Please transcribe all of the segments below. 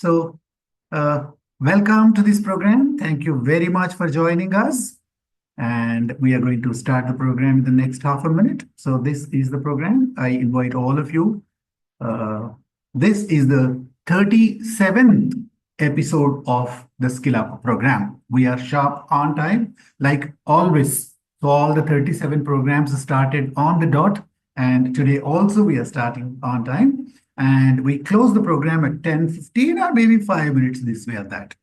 So, uh, welcome to this program. Thank you very much for joining us. And we are going to start the program in the next half a minute. So, this is the program. I invite all of you. Uh, this is the 37th episode of the SkillUP program. We are sharp on time, like always. So, all the 37 programs started on the dot. And today also we are starting on time. And we close the program at 10:15 or maybe 5 minutes this way or that.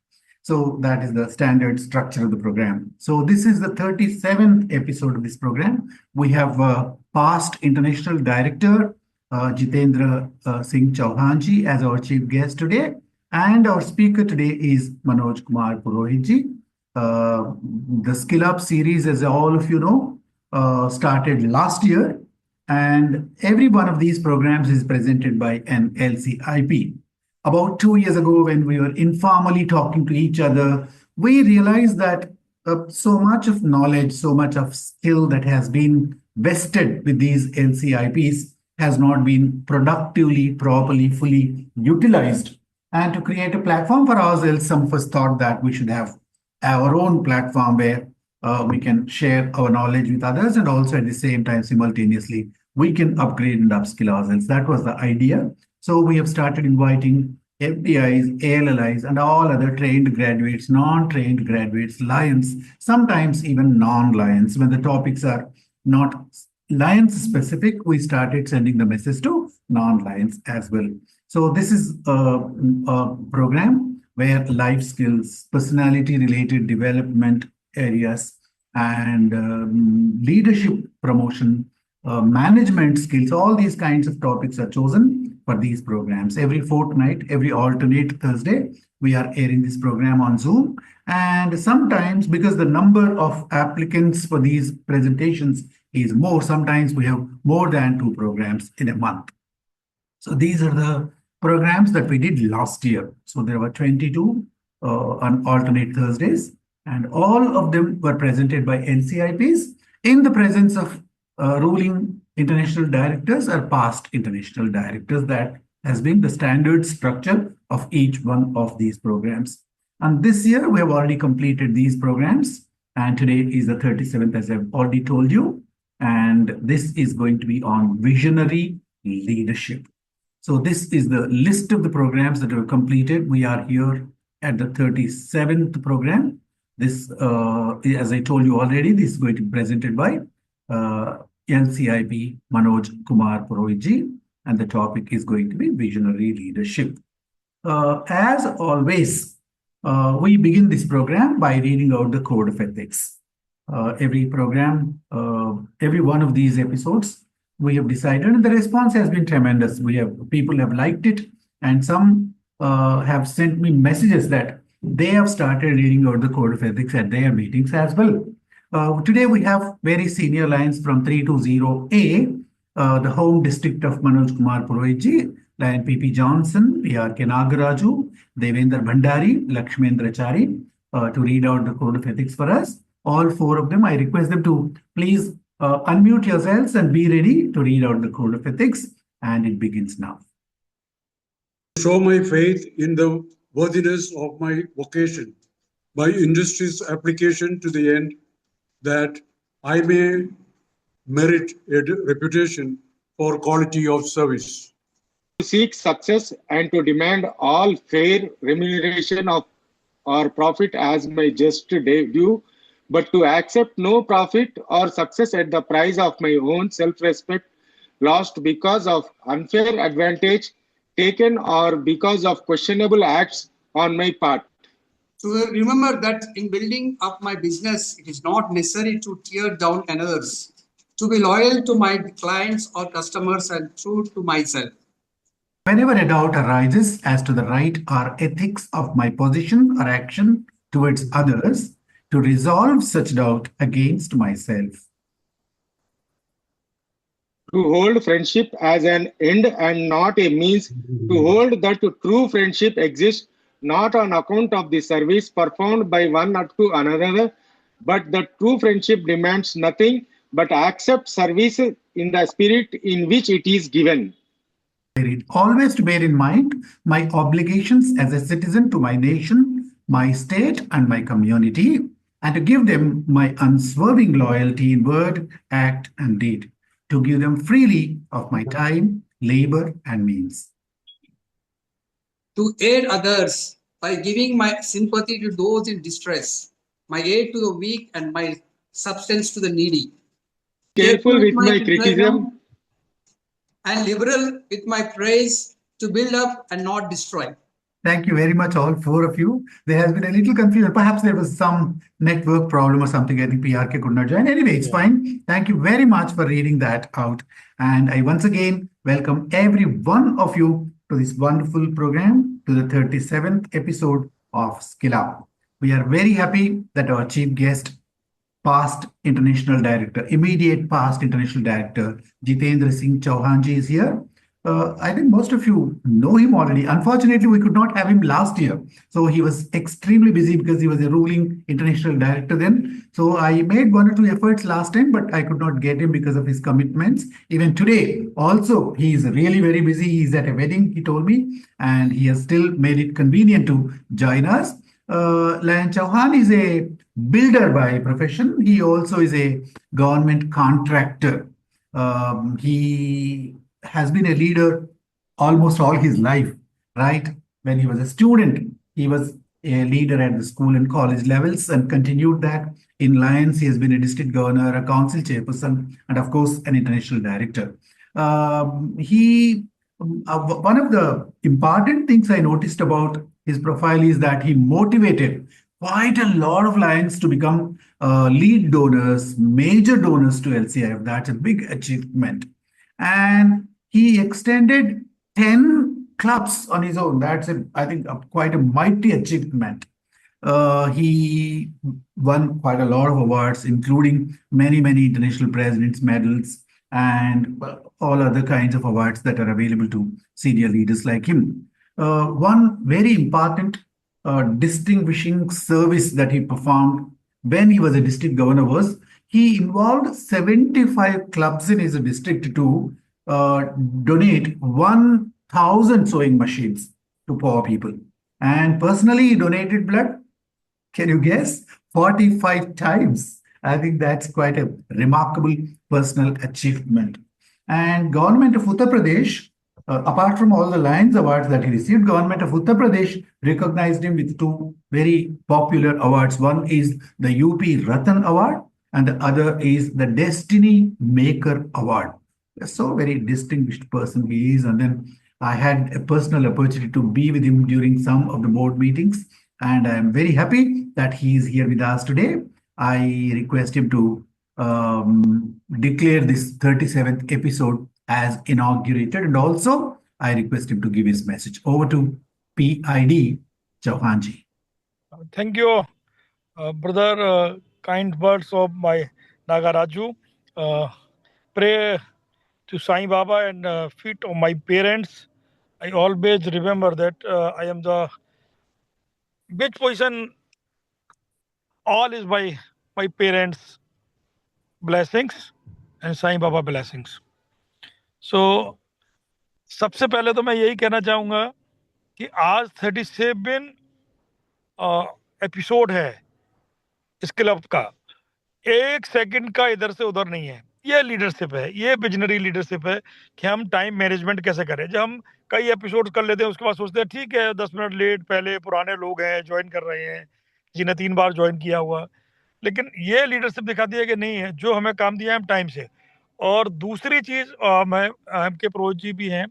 So that is the standard structure of the program. So this is the 37th episode of this program. We have past international director Jitendra Singh Chauhanji as our chief guest today. And our speaker today is Manoj Kumar Purohitji. The SkillUP series, as all of you know, started last year. And every one of these programs is presented by an LCIP. About 2 years ago, when we were informally talking to each other, we realized that so much of knowledge, so much of skill that has been vested with these LCIPs has not been productively, properly, fully utilized. And to create a platform for ourselves, some of us thought that we should have our own platform where we can share our knowledge with others, and also at the same time, simultaneously, we can upgrade and upskill ourselves. That was the idea. So we have started inviting FDIs, ALLIs, and all other trained graduates, non-trained graduates, Lions, sometimes even non-Lions. When the topics are not Lions specific, we started sending the message to non-Lions as well. So this is a program where life skills, personality-related development areas, and leadership promotion, management skills, all these kinds of topics are chosen for these programs. Every fortnight, every alternate Thursday, we are airing this program on Zoom. And sometimes, because the number of applicants for these presentations is more, sometimes we have more than 2 programs in a month. So these are the programs that we did last year. So there were 22 on alternate Thursdays, and all of them were presented by NCIPs in the presence of ruling international directors or past international directors. That has been the standard structure of each one of these programs. And this year, we have already completed these programs. And today is the 37th, as I've already told you. And this is going to be on visionary leadership. So this is the list of the programs that were completed. We are here at the 37th program. This, as I told you already, this is going to be presented by LCIP Manoj Kumar Purohitji, and the topic is going to be visionary leadership. As always, we begin this program by reading out the code of ethics. Every program, every one of these episodes, we have decided, and the response has been tremendous. People have liked it, and some have sent me messages that they have started reading out the code of ethics at their meetings as well. Today we have very senior Lions from 320A, the home district of Manoj Kumar Purohitji, Lion PP Johnson, PRK nagaRAJU, Devendra Bhandari, Lakshmendra Chari, to read out the code of ethics for us. All 4 of them, I request them to please unmute yourselves and be ready to read out the code of ethics, and it begins now. Show my faith in the worthiness of my vocation by industry's application to the end that I may merit a reputation for quality of service. To seek success and to demand all fair remuneration of or profit as my just due, but to accept no profit or success at the price of my own self-respect lost because of unfair advantage taken or because of questionable acts on my part. So remember that in building up my business, it is not necessary to tear down others, to be loyal to my clients or customers and true to myself. Whenever a doubt arises as to the right or ethics of my position or action towards others, to resolve such doubt against myself. To hold friendship as an end and not a means, to hold that true friendship exists not on account of the service performed by one to another, but the true friendship demands nothing but accept service in the spirit in which it is given. Always to bear in mind my obligations as a citizen to my nation, my state, and my community, and to give them my unswerving loyalty in word, act, and deed, to give them freely of my time, labor, and means. To aid others by giving my sympathy to those in distress, my aid to the weak, and my substance to the needy. Careful Careful with with my my criticism criticism. and liberal with my praise to build up and not destroy. Thank you very much, all four of you. There has been a little confusion. Perhaps there was some network problem or something. I think PRK could not join. Anyway, it's fine. Thank you very much for reading that out. And I once again welcome every one of you to this wonderful program, to the 37th episode of SkillUP. We are very happy that our chief guest, past international director, immediate past international director, Jitendra Singh Chauhanji is here. I think most of you know him already. Unfortunately, we could not have him last year. So he was extremely busy because he was a ruling international director then. So I made one or two efforts last time, but I could not get him because of his commitments. Even today, also, he is really very busy. He's at a wedding, he told me, and he has still made it convenient to join us. Lion Chauhan is a builder by profession. He also is a government contractor. He has been a leader almost all his life, right? When he was a student, he was a leader at the school and college levels and continued that. In Lions, he has been a district governor, a council chairperson, and of course, an international director. One of the important things I noticed about his profile is that he motivated quite a lot of Lions to become lead donors, major donors to LCIF. That's a big achievement. And he extended 10 clubs on his own. That's, I think, quite a mighty achievement. He won quite a lot of awards, including many, many international presidents' medals and all other kinds of awards that are available to senior leaders like him. One very important distinguishing service that he performed when he was a district governor was he involved 75 clubs in his district to donate 1,000 sewing machines to poor people. And personally, he donated blood. Can you guess? 45 times. I think that's quite a remarkable personal achievement. And government of Uttar Pradesh, apart from all the Lions awards that he received, government of Uttar Pradesh recognized him with two very popular awards. One is the UP Ratan Award, and the other is the Destiny Maker Award. So very distinguished person he is. And then I had a personal opportunity to be with him during some of the board meetings. And I am very happy that he is here with us today. I request him to declare this 37th episode as inaugurated. And also, I request him to give his message. Over to PID Chauhanji. Thank you, brother. Kind words of my nagaRAJU. Pray to Sai Baba and feet of my parents. I always remember that I am the which position all is by my parents' blessings and Sai Baba blessings. So सबसे पहले तो मैं यही कहना चाहूँगा कि आज 37 episode है स्किल का, एक सेकंड का इधर से उधर नहीं है। ये लीडरशिप है, ये विजनरी लीडरशिप है कि हम टाइम मैनेजमेंट कैसे करें। जब हम कई एपिसोड कर लेते हैं उसके बाद सोचते हैं ठीक है 10 मिनट लेट, पहले पुराने लोग हैं ज्वाइन कर रहे हैं जिन्हें 3 बार ज्वाइन किया हुआ, लेकिन ये लीडरशिप दिखाती है कि नहीं है, जो हमें काम दिया है हम टाइम से। और दूसरी चीज मैं आपके प्रोज जी भी हैं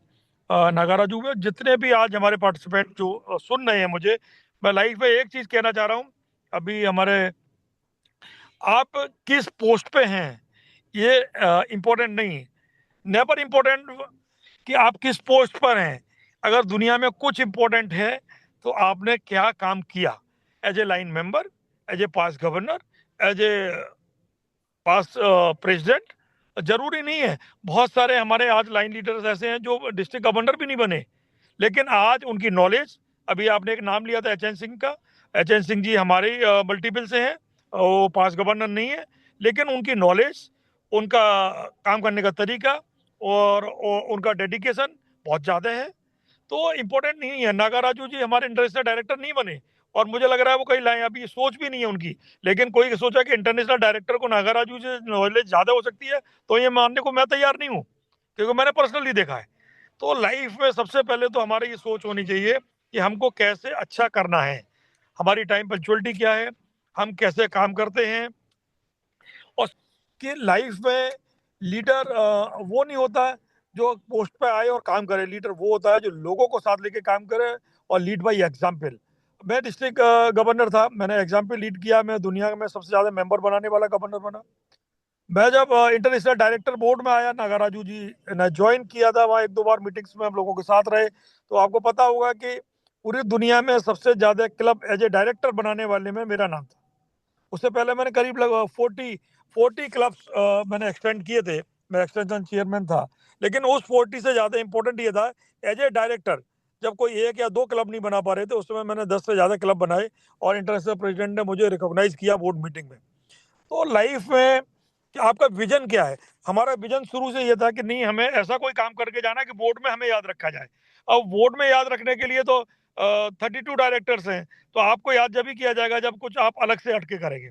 नगाराजू में, जितने भी आज हमारे पार्टिसिपेंट जो सुन रहे हैं, मुझे मैं लाइफ में एक चीज कहना चाह रहा हूँ, अभी हमारे आप किस पोस्ट पे हैं ये इम्पोर्टेंट नहीं, नेवर इम्पोर्टेंट कि आप किस पोस्ट पर हैं। अगर दुनिया में कुछ इम्पोर्टेंट है तो आपने क्या काम किया as a line member, as a past governor, as a past president. जरूरी नहीं है, बहुत सारे हमारे आज लाइन लीडर्स ऐसे हैं जो डिस्ट्रिक्ट गवर्नर भी नहीं बने, लेकिन आज उनकी नॉलेज, अभी आपने एक नाम लिया था एच एन सिंह का, एच एन सिंह जी हमारे मल्टीपल से हैं, वो पास गवर्नर नहीं है, लेकिन उनकी नॉलेज, उनका काम करने का तरीका और उनका डेडिकेशन बहुत ज़्यादा है, तो इम्पोर्टेंट नहीं है। नागाराजू जी हमारे इंटरनेशनल डायरेक्टर नहीं बने, और मुझे लग रहा है वो कहीं लाए, अभी सोच भी नहीं है उनकी। लेकिन कोई सोचा कि इंटरनेशनल डायरेक्टर को नागाराजू से नॉलेज ज़्यादा हो सकती है, तो ये मानने को मैं तैयार नहीं हूँ, क्योंकि मैंने पर्सनली देखा है। तो लाइफ में सबसे पहले तो हमारी ये सोच होनी चाहिए कि हमको कैसे अच्छा करना है, हमारी टाइम पंक्चुअलिटी क्या है, हम कैसे काम करते हैं। और कि लाइफ में लीडर वो नहीं होता जो पोस्ट पे आए और काम करे। लीडर वो होता है जो लोगों को साथ लेके काम करे और लीड बाय एग्जाम्पल। मैं डिस्ट्रिक्ट गवर्नर था, मैंने एग्जाम्पल लीड किया, मैं दुनिया में सबसे ज़्यादा मेंबर बनाने वाला गवर्नर बना। मैं जब इंटरनेशनल डायरेक्टर बोर्ड में आया, नागाराजू जी ने ज्वाइन किया था, वहाँ एक दो बार मीटिंग्स में हम लोगों के साथ रहे, तो आपको पता होगा कि पूरी दुनिया में सबसे ज़्यादा क्लब एज ए डायरेक्टर बनाने वाले में मेरा नाम था। उससे पहले मैंने करीब लगभग 40 क्लब्स मैंने एक्सटेंड किए थे, मैं एक्सटेंशन चेयरमैन था। लेकिन उस 40 से ज़्यादा इंपॉर्टेंट ये था, एज ए डायरेक्टर जब कोई एक या दो क्लब नहीं बना पा रहे थे, उस समय मैंने 10 से ज़्यादा क्लब बनाए, और इंटरनेशनल प्रेसिडेंट ने मुझे रिकॉग्नाइज किया बोर्ड मीटिंग में। तो लाइफ में कि आपका विजन क्या है। हमारा विजन शुरू से ये था कि नहीं, हमें ऐसा कोई काम करके जाना है कि बोर्ड में हमें याद रखा जाए। अब बोर्ड में याद रखने के लिए तो 32 डायरेक्टर्स हैं, तो आपको याद जब ही किया जाएगा जब कुछ आप अलग से हटके करेंगे।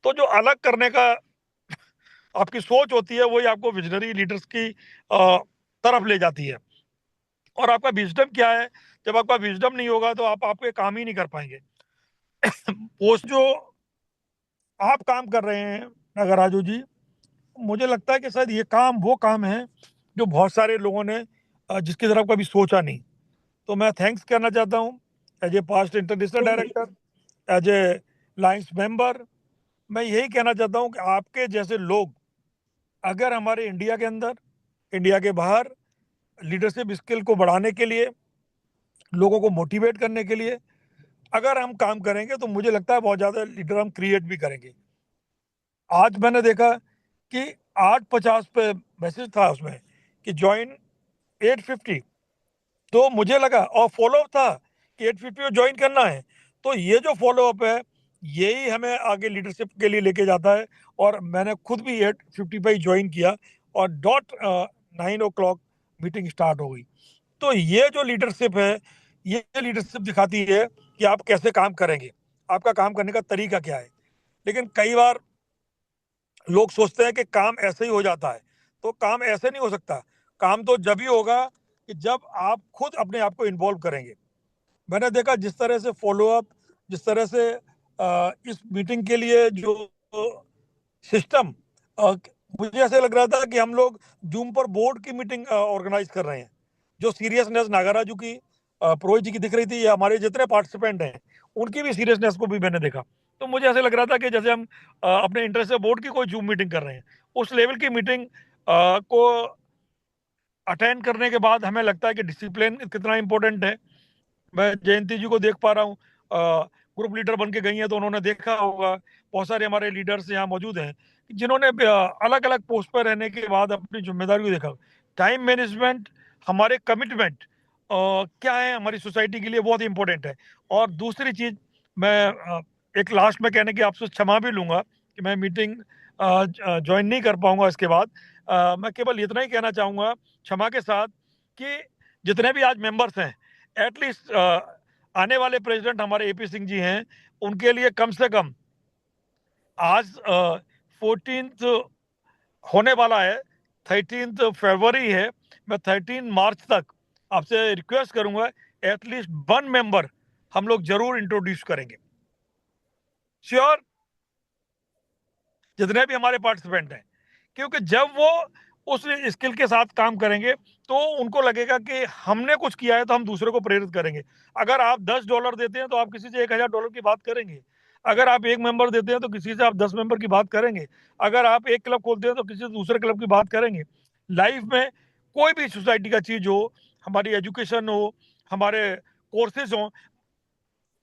तो जो अलग करने का आपकी सोच होती है, वही आपको विजनरी लीडर्स की तरफ ले जाती है। और आपका विजडम क्या है, जब आपका विजडम नहीं होगा तो आप आपके काम ही नहीं कर पाएंगे। पोस्ट जो आप काम कर रहे हैं नागराजू जी, मुझे लगता है कि शायद ये काम वो काम है जो बहुत सारे लोगों ने जिसकी तरफ कभी सोचा नहीं। तो मैं थैंक्स करना चाहता हूँ as a past international director, as a lines member. मैं यही कहना चाहता हूँ कि आपके जैसे लोग अगर हमारे इंडिया के अंदर, इंडिया के बाहर लीडरशिप स्किल को बढ़ाने के लिए, लोगों को मोटिवेट करने के लिए अगर हम काम करेंगे, तो मुझे लगता है बहुत ज़्यादा लीडर हम क्रिएट भी करेंगे। आज मैंने देखा कि 8:50 पे मैसेज था उसमें कि ज्वाइन 8:50, तो मुझे लगा, और फॉलो अप था कि 8:50 को ज्वाइन करना है। तो ये जो फॉलो अप है, यही हमें आगे लीडरशिप के लिए लेके जाता है। और मैंने खुद भी 8:50 पे ही ज्वाइन किया, और डॉट 9 o'clock मीटिंग स्टार्ट हो गई। तो ये जो लीडरशिप है, ये लीडरशिप दिखाती है कि आप कैसे काम करेंगे, आपका काम करने का तरीका क्या है। लेकिन कई बार लोग सोचते हैं कि काम ऐसे ही हो जाता है, तो काम ऐसे नहीं हो सकता। काम तो जब ही होगा कि जब आप खुद अपने आप को इन्वॉल्व करेंगे। मैंने देखा जिस तरह से फॉलो अप, जिस तरह से इस मीटिंग के लिए जो सिस्टम, मुझे ऐसे लग रहा था कि हम लोग जूम पर बोर्ड की मीटिंग ऑर्गेनाइज कर रहे हैं। जो सीरियसनेस नागाराजू की, पुरोहित जी की दिख रही थी, या हमारे जितने पार्टिसिपेंट हैं उनकी भी सीरियसनेस को भी मैंने देखा। तो मुझे ऐसे लग रहा था कि जैसे हम अपने इंटरेस्ट बोर्ड की कोई जूम मीटिंग कर रहे हैं। उस लेवल की मीटिंग को अटेंड करने के बाद हमें लगता है कि डिसिप्लिन कितना इंपॉर्टेंट है। मैं जयंती जी को देख पा रहा हूँ, ग्रुप लीडर बन के गई हैं, तो उन्होंने देखा होगा बहुत सारे हमारे लीडर्स यहाँ मौजूद हैं जिन्होंने अलग अलग पोस्ट पर रहने के बाद अपनी जिम्मेदारी को देखा। टाइम मैनेजमेंट, हमारे कमिटमेंट क्या है हमारी सोसाइटी के लिए, बहुत इंपॉर्टेंट है। और दूसरी चीज, मैं एक लास्ट में कहने की आपसे क्षमा भी लूंगा कि मैं मीटिंग ज्वाइन नहीं कर पाऊंगा इसके बाद। मैं केवल इतना ही कहना चाहूंगा क्षमा के साथ कि जितने भी आज मेंबर्स हैं, एटलीस्ट आने वाले प्रेसिडेंट हमारे एपी सिंह जी हैं, उनके लिए कम से कम आज 14th होने वाला है, 13th फरवरी है, मैं 13 मार्च तक आपसे रिक्वेस्ट करूंगा एटलीस्ट 1 मेंबर हम लोग जरूर इंट्रोड्यूस करेंगे। श्योर, जितने भी हमारे पार्टिसिपेंट हैं, क्योंकि जब वो उस स्किल के साथ काम करेंगे तो उनको लगेगा कि हमने कुछ किया है, तो हम दूसरे को प्रेरित करेंगे। अगर आप $10 देते हैं तो आप किसी से $1,000 की बात करेंगे। अगर आप एक मेंबर देते हैं तो किसी से आप 10 मेंबर की बात करेंगे। अगर आप एक क्लब खोलते हैं तो किसी से दूसरे क्लब की बात करेंगे। लाइफ में कोई भी सोसाइटी का चीज हो, हमारी एजुकेशन हो, हमारे कोर्सेज हो,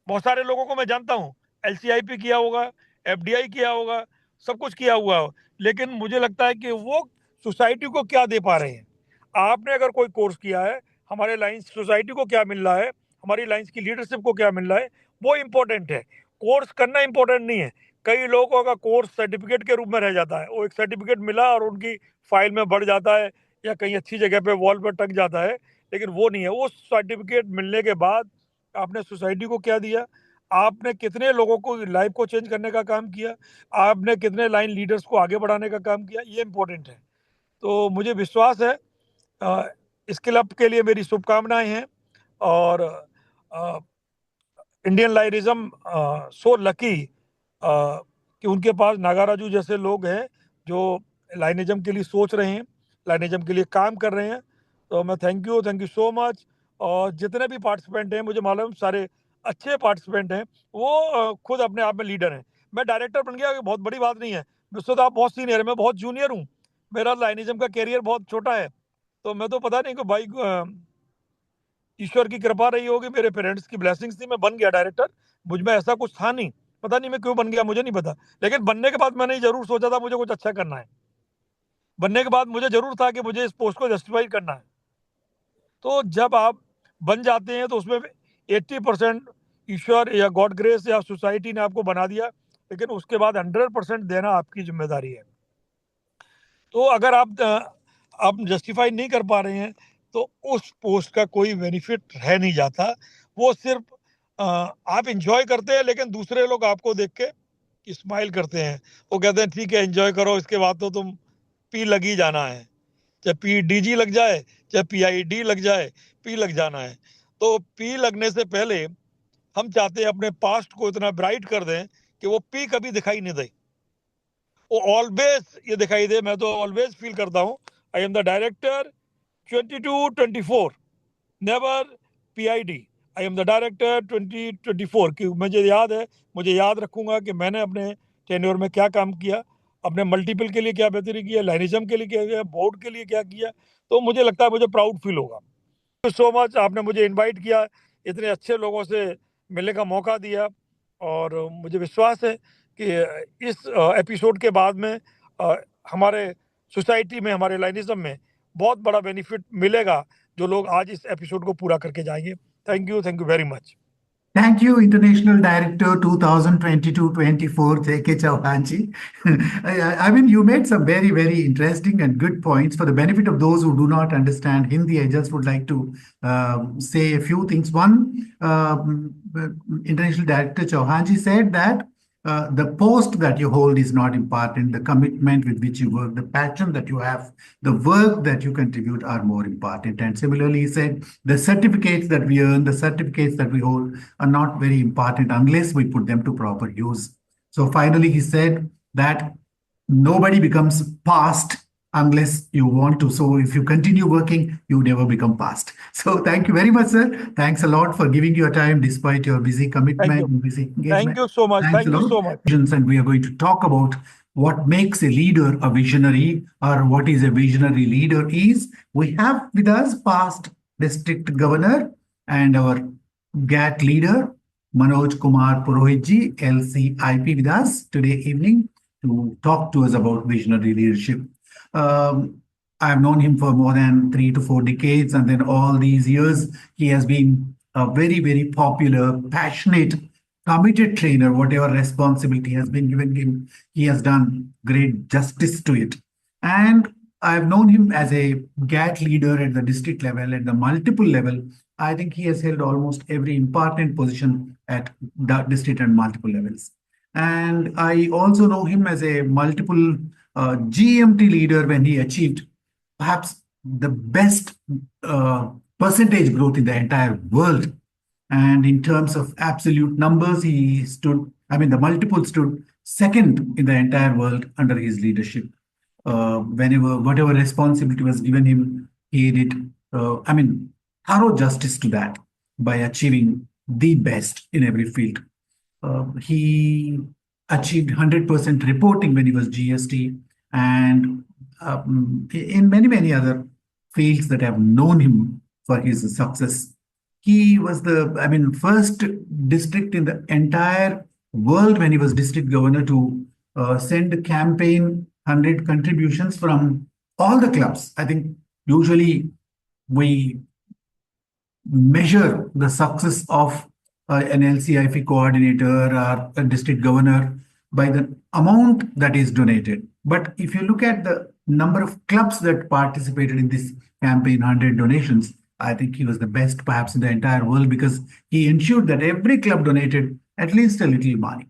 बहुत सारे लोगों को मैं जानता हूँ, LCIP किया होगा, FDI किया होगा, सब कुछ किया हुआ हो, लेकिन मुझे लगता है कि वो सोसाइटी को क्या दे पा रहे हैं। आपने अगर कोई कोर्स किया है, हमारे लाइन्स सोसाइटी को क्या मिल रहा है, हमारी लाइन्स की लीडरशिप को क्या मिल रहा है, वो इम्पोर्टेंट है। कोर्स करना इम्पोर्टेंट नहीं है। कई लोगों का कोर्स सर्टिफिकेट के रूप में रह जाता है, वो एक सर्टिफिकेट मिला और उनकी फाइल में बढ़ जाता है या कहीं अच्छी जगह पे वॉल पर टक जाता है, लेकिन वो नहीं है। वो सर्टिफिकेट मिलने के बाद आपने सोसाइटी को क्या दिया, आपने कितने लोगों को लाइफ को चेंज करने का काम किया, आपने कितने लाइन लीडर्स को आगे बढ़ाने का काम किया, ये इम्पोर्टेंट है। तो मुझे विश्वास है, स्किल अप के लिए मेरी शुभकामनाएं हैं। और इंडियन लाइरिज्म सो लकी कि उनके पास नागाराजू जैसे लोग हैं जो लाइनिज्म के लिए सोच रहे हैं, लाइनिज्म के लिए काम कर रहे हैं। तो मैं थैंक यू सो मच। और जितने भी पार्टिसिपेंट हैं, मुझे मालूम सारे अच्छे पार्टिसिपेंट हैं, वो खुद अपने आप में लीडर हैं। मैं डायरेक्टर बन गया, बहुत बड़ी बात नहीं है। विश्व आप बहुत सीनियर है, मैं बहुत जूनियर हूँ। मेरा लाइनिज्म का कैरियर बहुत छोटा है। तो मैं तो पता नहीं कि भाई ईश्वर की कृपा रही होगी, मेरे पेरेंट्स की ब्लेसिंग्स थी, मैं बन गया डायरेक्टर। मुझ में ऐसा कुछ था नहीं, पता नहीं मैं क्यों बन गया, मुझे नहीं पता। लेकिन बनने के बाद मैंने जरूर सोचा था मुझे कुछ अच्छा करना है। बनने के बाद मुझे जरूर था कि मुझे इस पोस्ट को जस्टिफाई करना है। तो जब आप बन जाते हैं तो उसमें 80% ईश्वर या गॉड ग्रेस या सोसाइटी ने आपको बना दिया, लेकिन उसके बाद 100% देना आपकी जिम्मेदारी है। तो अगर आप जस्टिफाई नहीं कर पा रहे हैं तो उस पोस्ट का कोई बेनिफिट रह नहीं जाता। वो सिर्फ आप इंजॉय करते हैं, लेकिन दूसरे लोग आपको देख के स्माइल करते हैं। वो कहते हैं ठीक है एंजॉय करो, इसके बाद तो तुम पी लग ही जाना है। चाहे पी डी जी लग जाए, चाहे पी आई डी लग जाए, पी लग जाना है। तो पी लगने से पहले हम चाहते हैं अपने पास्ट को इतना ब्राइट कर दें कि वो पी कभी दिखाई नहीं दे, वो ऑलवेज ये दिखाई दे। मैं तो ऑलवेज फील करता हूँ I am the director 2224, never PID। I am the director 2024 कि मुझे याद रखूंगा कि मैंने अपने टेन्योर में क्या काम किया, अपने मल्टीपल के लिए क्या बेहतरी किया, लाइनिज्म के लिए क्या किया, बोर्ड के लिए क्या किया। तो मुझे लगता है मुझे प्राउड फील होगा। सो मच, आपने मुझे इनवाइट किया, इतने अच्छे लोगों से मिलने का मौका दिया। और मुझे विश्वास है कि इस एपिसोड के बाद में हमारे सोसाइटी में, हमारे लाइनिज्म में बहुत बड़ा बेनिफिट मिलेगा जो लोग आज इस एपिसोड को पूरा करके जाएंगे। Thank you very much. Thank you, International Director 2022-24, J.K. Chauhanji. I mean, you made some very, very interesting and good points. For the benefit of those who do not understand Hindi, I just would like to say a few things. One, International Director Chauhanji said that the post that you hold is not important. The commitment with which you work, the passion that you have, the work that you contribute are more important. And similarly, he said the certificates that we earn, the certificates that we hold are not very important unless we put them to proper use. So finally, he said that nobody becomes past unless you want to. So if you continue working, you never become past. So thank you very much, sir. Thanks a lot for giving your time despite your busy commitment and busy engagement. Thank you so much. Thanks Thank a you lot. so much. And we are going to talk about what makes a leader a visionary, or what is a visionary leader is. We have with us past district governor and our GAT leader, Manoj Kumar Purohit, LCIP, with us today evening to talk to us about visionary leadership. I've known him for more than 3 to 4 decades, and then all these years, he has been a very, very popular, passionate, committed trainer. Whatever responsibility has been given him, he has done great justice to it. And I've known him as a GAT leader at the district level, at the multiple level. I think he has held almost every important position at the district and multiple levels. And I also know him as a multiple GMT leader when he achieved perhaps the best percentage growth in the entire world. And in terms of absolute numbers, he stood, I mean, the multiple stood second in the entire world under his leadership. Whatever responsibility was given him, he did, thorough justice to that by achieving the best in every field. He achieved 100% reporting when he was GST, and in many, many other fields that have known him for his success. He was the, first district in the entire world when he was district governor to send a campaign 100 contributions from all the clubs. I think usually we measure the success of an LCIP coordinator or a district governor by the amount that is donated. But if you look at the number of clubs that participated in this campaign, 100 donations, I think he was the best perhaps in the entire world, because he ensured that every club donated at least a little money.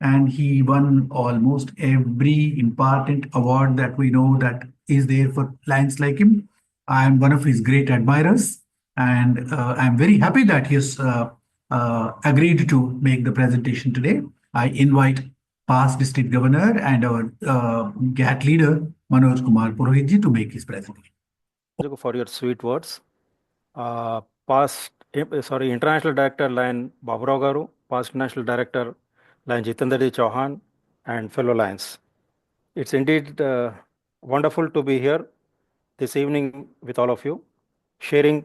And he won almost every important award that we know that is there for lions like him. I am one of his great admirers, and I'm very happy that he has agreed to make the presentation today. I invite past district governor and our GAT leader, Manoj Kumar Purohit to make his presentation. For your sweet words. International Director Lion Baburao Garu, past National Director Lion Jitendra Chauhan, and fellow Lions. It's indeed wonderful to be here this evening with all of you, sharing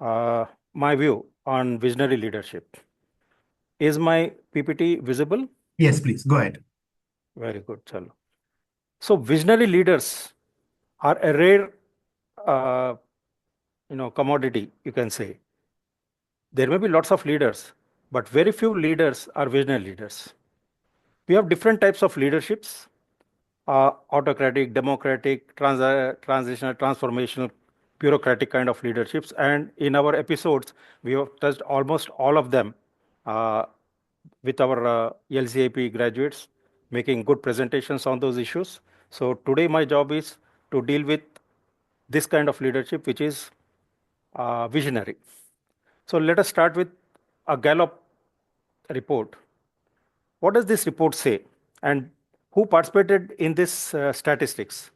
my view on visionary leadership. Is my PPT visible? Yes, please, go ahead. Very good, Chalo. So visionary leaders are a rare commodity, you can say. There may be lots of leaders, but very few leaders are visionary leaders. We have different types of leaderships, autocratic, democratic, transitional, transformational, bureaucratic kind of leaderships. And in our episodes, we have touched almost all of them with our LCIP graduates, making good presentations on those issues. So today my job is to deal with this kind of leadership, which is visionary. So let us start with a Gallup report. What does this report say? And who participated in this statistics?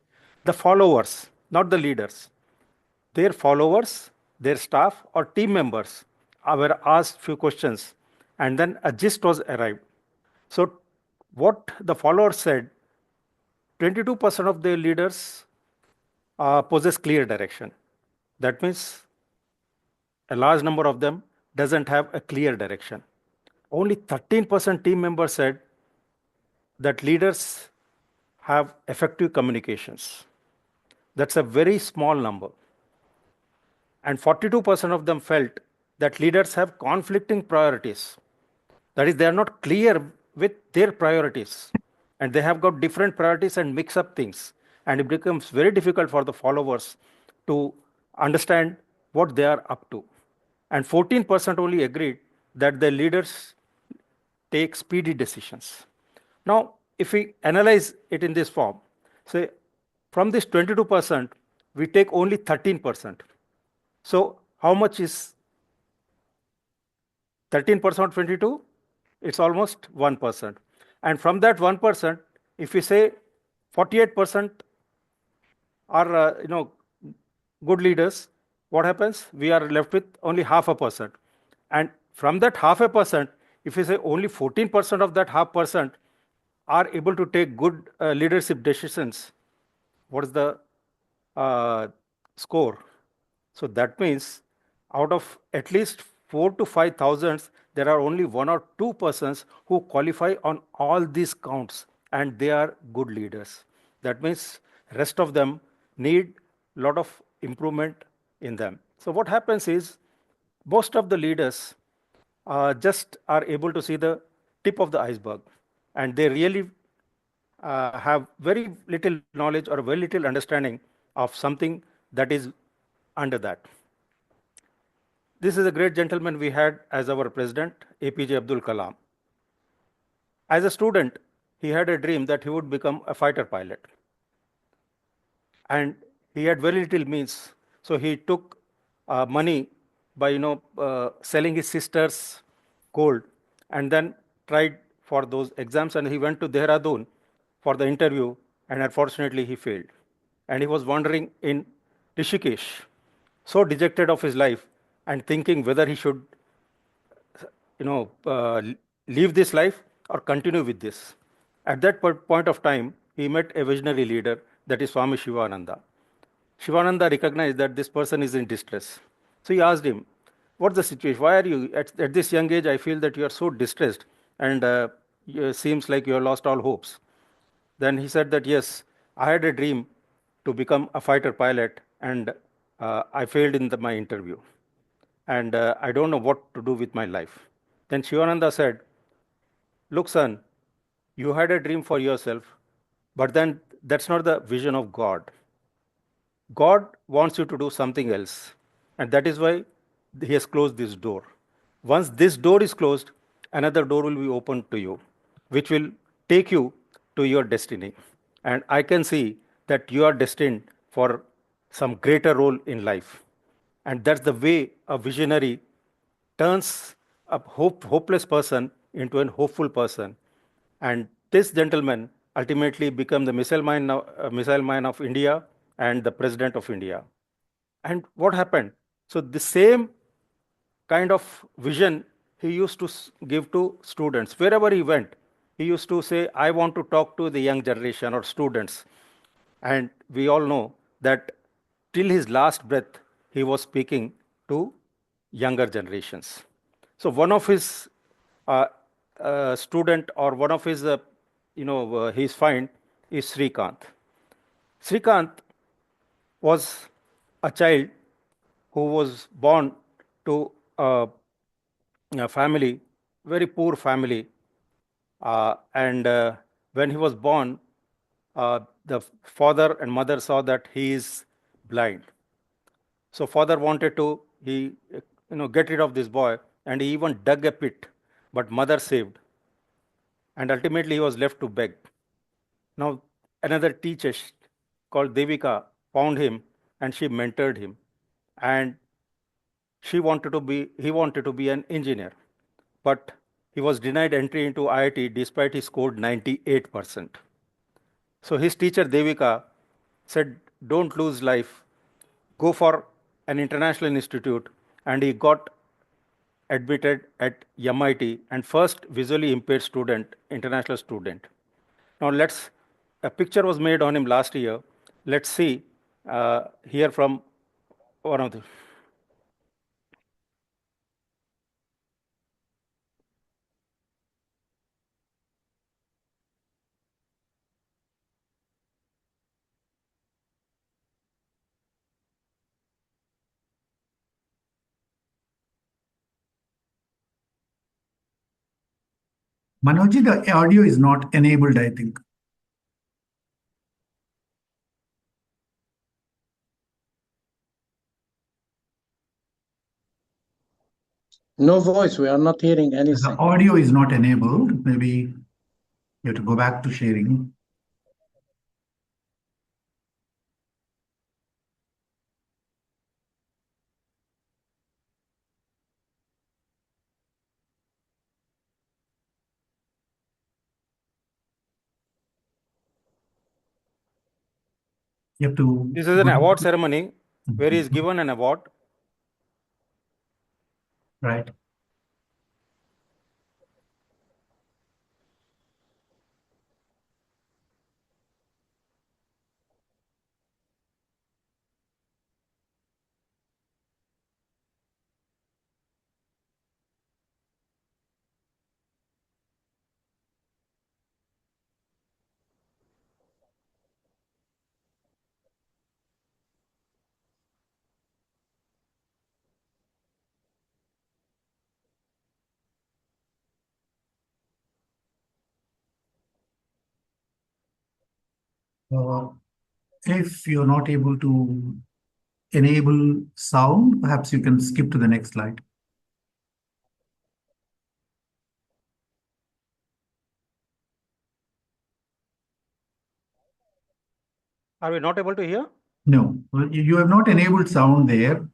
The followers, not the leaders. Their followers, their staff or team members were asked few questions, and then a gist was arrived. So what the followers said, 22% of their leaders possess clear direction. That means a large number of them doesn't have a clear direction. Only 13% team members said that leaders have effective communications. That's a very small number. And 42% of them felt that leaders have conflicting priorities. That is, they are not clear with their priorities. And they have got different priorities and mix up things. And it becomes very difficult for the followers to understand what they are up to. And 14% only agreed that the leaders take speedy decisions. Now, if we analyze it in this form, say from this 22%, we take only 13%. So how much is 13% of 22? It's almost 1%. And from that 1%, if we say 48% are good leaders, what happens? We are left with only 0.5%. And from that 0.5%, if we say only 14% of that 0.5% are able to take good leadership decisions, what is the score? So that means out of at least 4,000 to 5,000, there are only 1 or 2 persons who qualify on all these counts, and they are good leaders. That means rest of them need a lot of improvement in them. So what happens is most of the leaders just are able to see the tip of the iceberg, and they really have very little knowledge or very little understanding of something that is under that. This is a great gentleman we had as our president, APJ Abdul Kalam. As a student, he had a dream that he would become a fighter pilot. And he had very little means. So he took money by selling his sister's gold, and then tried for those exams, and he went to Dehradun for the interview, and unfortunately he failed. And he was wandering in Rishikesh, so dejected of his life and thinking whether he should leave this life or continue with this. At that point of time, he met a visionary leader, that is Swami Shivananda. Shivananda recognized that this person is in distress. So he asked him, what's the situation? Why are you, at this young age, I feel that you are so distressed, and it seems like you have lost all hopes. Then he said that, yes, I had a dream to become a fighter pilot, and I failed in my interview. And I don't know what to do with my life. Then Shivananda said, look, son, you had a dream for yourself, but then that's not the vision of God. God wants you to do something else. And that is why he has closed this door. Once this door is closed, another door will be opened to you, which will take you to your destiny. And I can see that you are destined for some greater role in life. And that's the way a visionary turns a hopeless person into a hopeful person. And this gentleman ultimately became the missile man of India and the president of India. And what happened? So the same kind of vision he used to give to students. Wherever he went, he used to say, I want to talk to the young generation or students. And we all know that till his last breath, he was speaking to younger generations. So one of his student or one of his, his find is Srikant. Srikant was a child who was born to a family, very poor family. And when he was born, the father and mother saw that he is blind. So father wanted to get rid of this boy, and he even dug a pit, but mother saved, and ultimately he was left to beg. Now another teacher called Devika found him, and she mentored him, and he wanted to be an engineer, but he was denied entry into IIT despite he scored 98%. So his teacher Devika said, don't lose life, go for an international institute, and he got admitted at MIT and first visually impaired student, international student. Now a picture was made on him last year. Let's see, hear from one of the. Manojji, the audio is not enabled, I think. No voice. We are not hearing The anything. audio is not enabled. Maybe you have to go back to sharing. You have to. This is an award ceremony where he is given an award. Right. If you're not able to enable sound, perhaps you can skip to the next slide. Are we not able to hear? No, well, you have not enabled sound there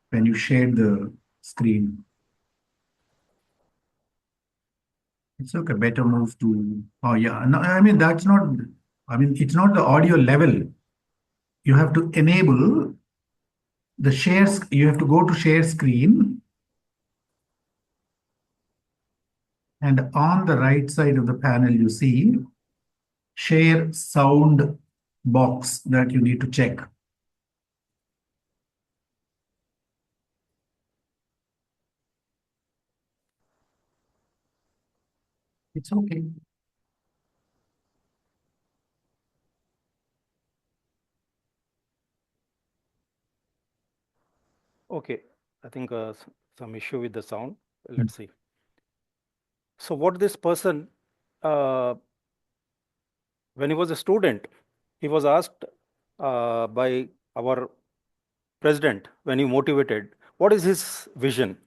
when you shared the screen. It's okay, better move to, oh yeah, no, I mean, that's not, I mean, it's not the audio level. You have to enable the shares, you have to go to share screen. And on the right side of the panel, you see share sound box that you need to check. It's okay. Okay, I think some issue with the sound. Let's see. So what this person, when he was a student, he was asked by our president when he motivated, what is his vision?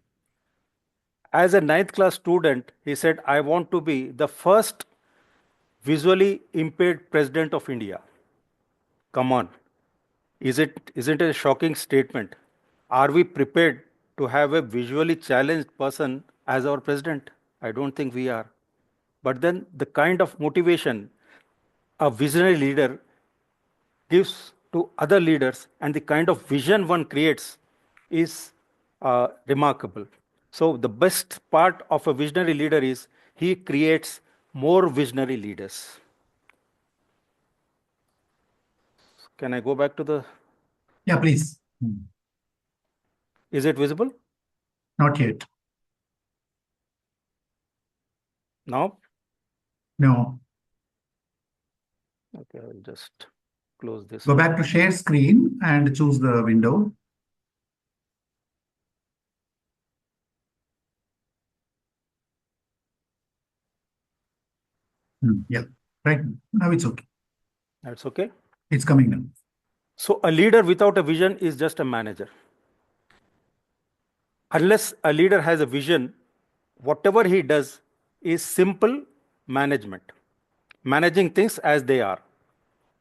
As a 9th class student, he said, I want to be the first visually impaired president of India. Come on. Isn't it a shocking statement? Are we prepared to have a visually challenged person as our president? I don't think we are. But then the kind of motivation a visionary leader gives to other leaders and the kind of vision one creates is remarkable. So the best part of a visionary leader is he creates more visionary leaders. Can I go back to the... Yeah, please. Is it visible? Not yet. Now? No. Okay, I will just close this. Go back to share screen and choose the window. Yeah, right. Now it's okay. That's okay. It's coming now. So a leader without a vision is just a manager. Unless a leader has a vision, whatever he does is simple management, managing things as they are.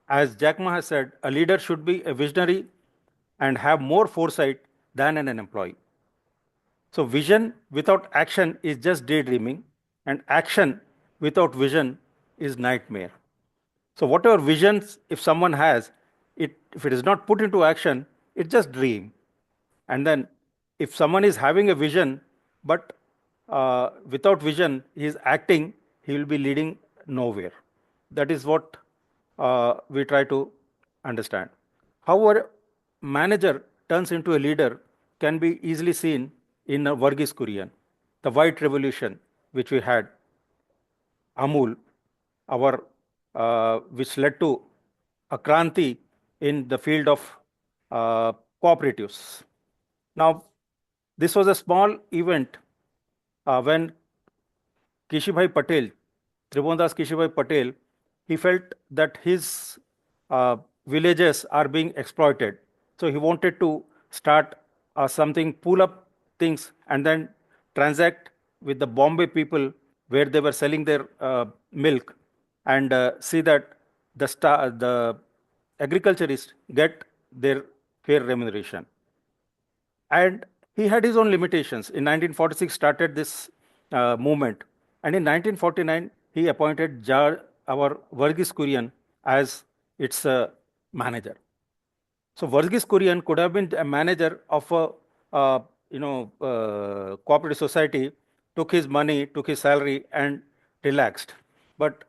As Jack Ma has said, a leader should be a visionary and have more foresight than an employee. So vision without action is just daydreaming, and action without vision is nightmare. So whatever visions, if someone has, if it is not put into action, it's just dream. And then if someone is having a vision, but without vision, he is acting, he will be leading nowhere. That is what we try to understand. However, manager turns into a leader can be easily seen in Varghese Kurian, the White Revolution, which we had, Amul, which led to a Kranti in the field of cooperatives. Now, this was a small event when Keshibhai Patel, Tribhuvandas Keshibhai Patel, he felt that his villages are being exploited. So he wanted to start something, pull up things and then transact with the Bombay people where they were selling their milk and see that the agriculturists get their fair remuneration. And he had his own limitations. In 1946 started this movement. And in 1949, he appointed our Varghese Kurian as its manager. So Varghese Kurian could have been a manager of a cooperative society, took his money, took his salary and relaxed. But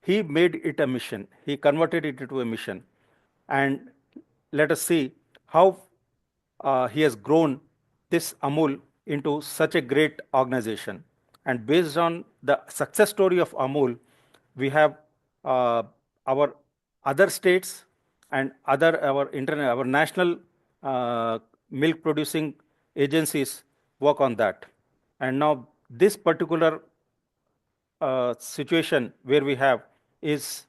he made it a mission. He converted it into a mission. And let us see how he has grown this Amul into such a great organization. And based on the success story of Amul, we have our other states and our national milk producing agencies work on that. And now this particular situation where we have is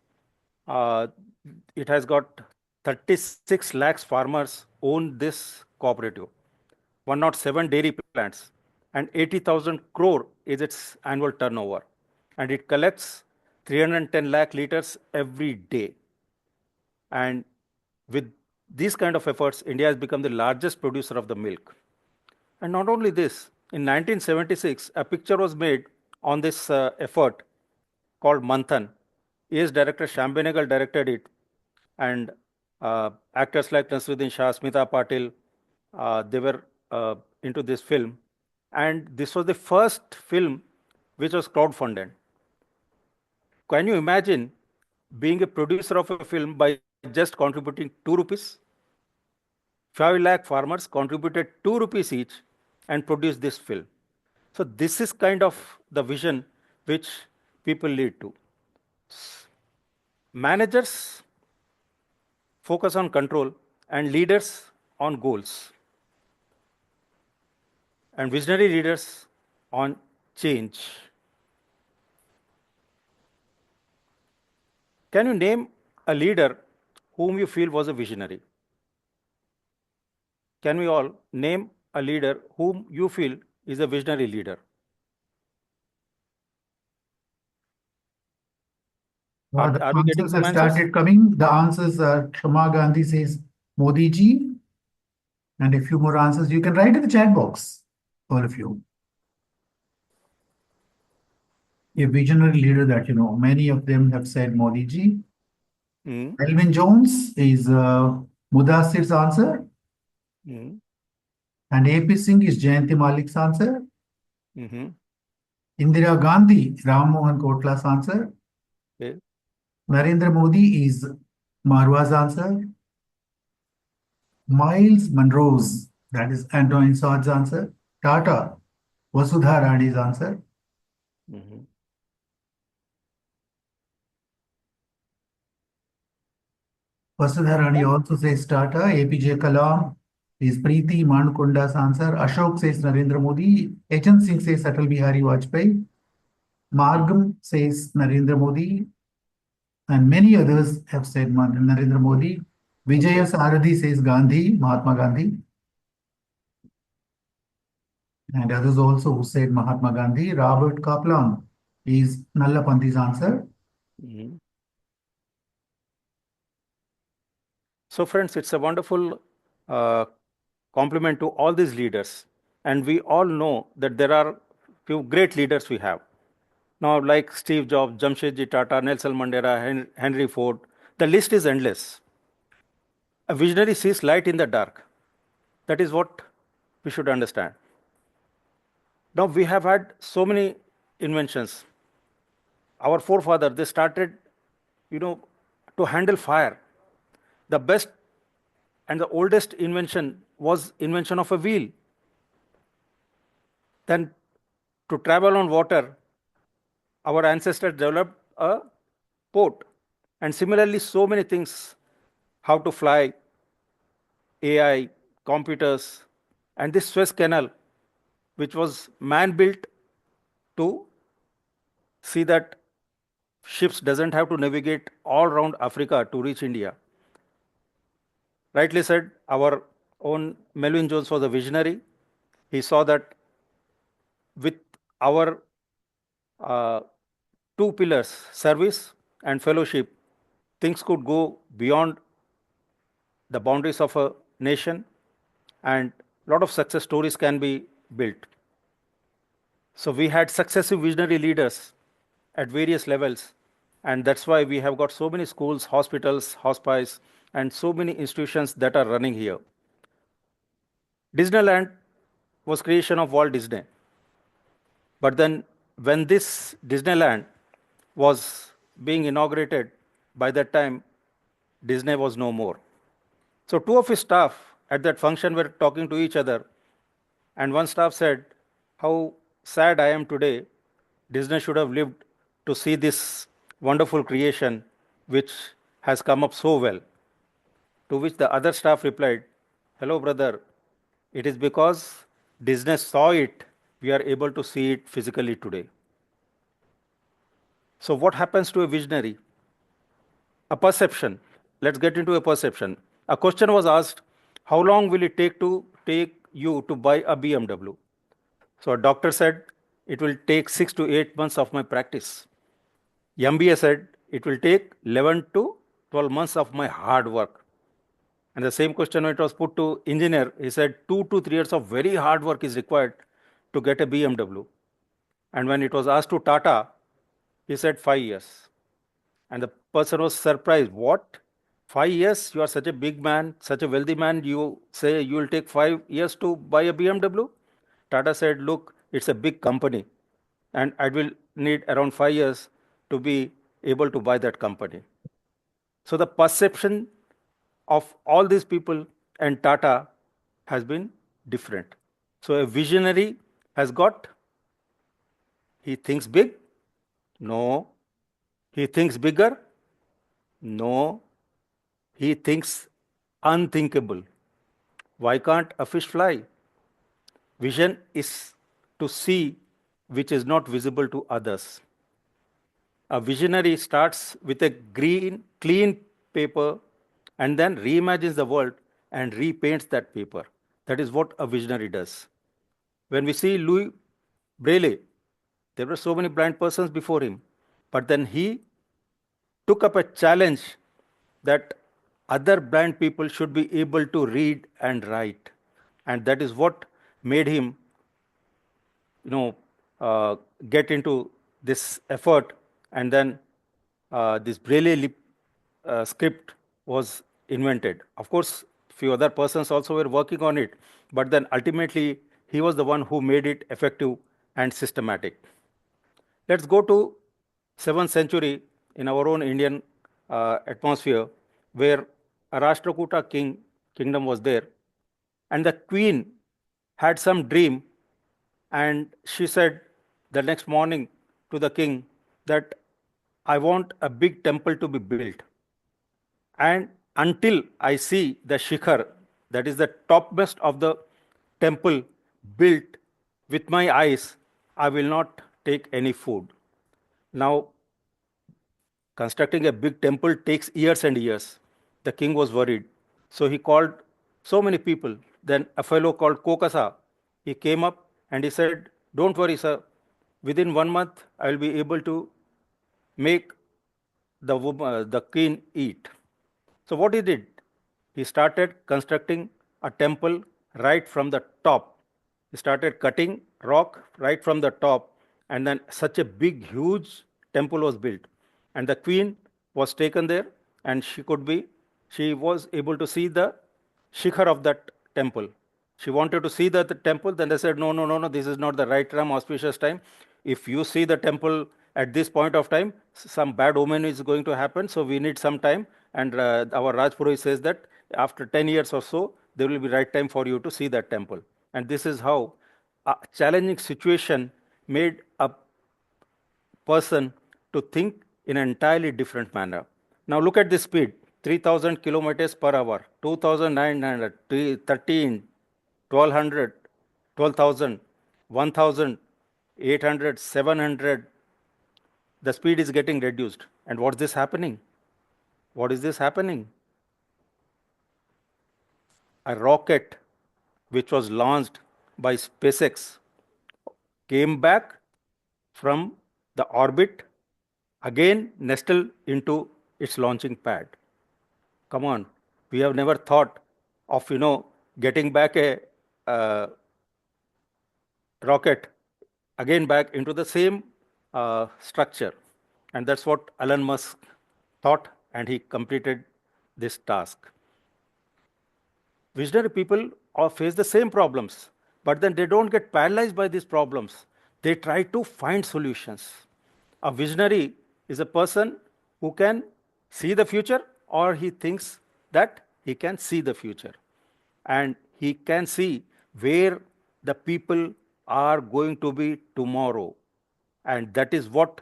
it has got 36 lakhs farmers own this cooperative, 107 dairy plants, and 80,000 crore is its annual turnover. And it collects 310 lakh liters every day. And with these kind of efforts, India has become the largest producer of the milk. And not only this, in 1976, a picture was made on this effort called Manthan. AS director Shyam Benegal directed it, and actors like Nasruddin Shah, Smita Patil, they were into this film. And this was the first film which was crowdfunded. Can you imagine being a producer of a film by just contributing 2 rupees? 5 lakh farmers contributed 2 rupees each and produced this film. So this is kind of the vision which people lead to. Managers focus on control and leaders on goals. And visionary leaders on change. Can you name a leader whom you feel was a visionary? Can we all name a leader whom you feel is a visionary leader? The Are we getting answers some have answers? started coming. The answers are Shama Gandhi says Modi ji. And a few more answers you can write in the chat box, all of you. A visionary leader that you know, many of them have said Modi ji. Mm. Elvin Jones is Mudassir's answer. Mm. And AP Singh is Jayanti Malik's answer. Mm-hmm. Indira Gandhi, Ram Mohan Kotla's answer. Okay. Narendra Modi is Marwa's answer. Miles Monroe's, that is Antoine Saad's answer. Tata, Vasudha Rani's answer. Mm-hmm. Vasudha Rani also says Tata. APJ Kalam is Preeti Mankunda's answer. Ashok says Narendra Modi. Echan Singh says Atal Bihari Vajpayee. Margam says Narendra Modi. And many others have said Narendra Modi. Vijaya Sarathi says Gandhi, Mahatma Gandhi. And others also who said Mahatma Gandhi. Robert Kaplan is Nallapanthi's answer. Mm-hmm. So friends, it's a wonderful compliment to all these leaders. And we all know that there are few great leaders we have. Now, like Steve Jobs, Jamshedji Tata, Nelson Mandela, Henry Ford, the list is endless. A visionary sees light in the dark. That is what we should understand. Now, we have had so many inventions. Our forefathers, they started, to handle fire. The best and the oldest invention was invention of a wheel. Then to travel on water, our ancestors developed a boat. And similarly, so many things, how to fly, AI, computers, and this Suez Canal, which was man-built to see that ships doesn't have to navigate all around Africa to reach India. Rightly said, our own Melvin Jones was a visionary. He saw that with our two pillars, service and fellowship, things could go beyond the boundaries of a nation and a lot of success stories can be built. So we had successive visionary leaders at various levels, and that's why we have got so many schools, hospitals, hospice, and so many institutions that are running here. Disneyland was creation of Walt Disney. But then when this Disneyland was being inaugurated, by that time, Disney was no more. So two of his staff at that function were talking to each other, and one staff said, "How sad I am today. Disney should have lived to see this wonderful creation which has come up so well." To which the other staff replied, "Hello, brother. It is because Disney saw it, we are able to see it physically today." So, what happens to a visionary? A perception. Let's get into a perception. A question was asked, how long will it take you to buy a BMW? So a doctor said, it will take 6 to 8 months of my practice. MBA said, it will take 11 to 12 months of my hard work. And the same question when it was put to engineer, he said 2 to 3 years of very hard work is required to get a BMW. And when it was asked to Tata, he said 5 years. And the person was surprised. What? 5 years? You are such a big man, such a wealthy man. You say you will take 5 years to buy a BMW? Tata said, look, it's a big company. And I will need around 5 years to be able to buy that company. So the perception of all these people and Tata has been different. So a visionary has got, he thinks big? No. He thinks bigger? No. He thinks unthinkable. Why can't a fish fly? Vision is to see which is not visible to others. A visionary starts with a clean paper and then reimagines the world and repaints that paper. That is what a visionary does. When we see Louis Braille, there were so many blind persons before him, but then he took up a challenge that other blind people should be able to read and write. And that is what made him get into this effort, and then this Braille script was invented. Of course, few other persons also were working on it, but then ultimately he was the one who made it effective and systematic. Let's go to 7th century in our own Indian atmosphere, where a Rashtrakuta kingdom was there, and the queen had some dream, and she said the next morning to the king that I want a big temple to be built, and until I see the shikhar, that is the topmost of the temple, built with my eyes, I will not take any food. Now, constructing a big temple takes years and years. The king was worried. So he called so many people. Then a fellow called Kokasa, he came up and he said, don't worry, sir. Within 1 month, I will be able to make the queen eat. So what he did, he started constructing a temple right from the top. He started cutting rock right from the top, and then such a big, huge temple was built. And the queen was taken there, and she was able to see the shikhar of that temple. She wanted to see the temple, then they said, no, this is not the right time, auspicious time. If you see the temple at this point of time, some bad omen is going to happen, so we need some time. And our Rajpuri says that after 10 years or so, there will be right time for you to see that temple. And this is how a challenging situation made a person to think in an entirely different manner. Now look at this speed, 3000 kilometers per hour, 2900, 13, 1200, 12,000, 1,800, 700. The speed is getting reduced. And what's this happening? What is this happening? A rocket which was launched by SpaceX came back from the orbit, again nestled into its launching pad. Come on, we have never thought of getting back a rocket again back into the same structure. And that's what Elon Musk thought, and he completed this task. Visionary people face the same problems, but then they don't get paralyzed by these problems. They try to find solutions. A visionary is a person who can see the future, or he thinks that he can see the future. And he can see where the people are going to be tomorrow. And that is what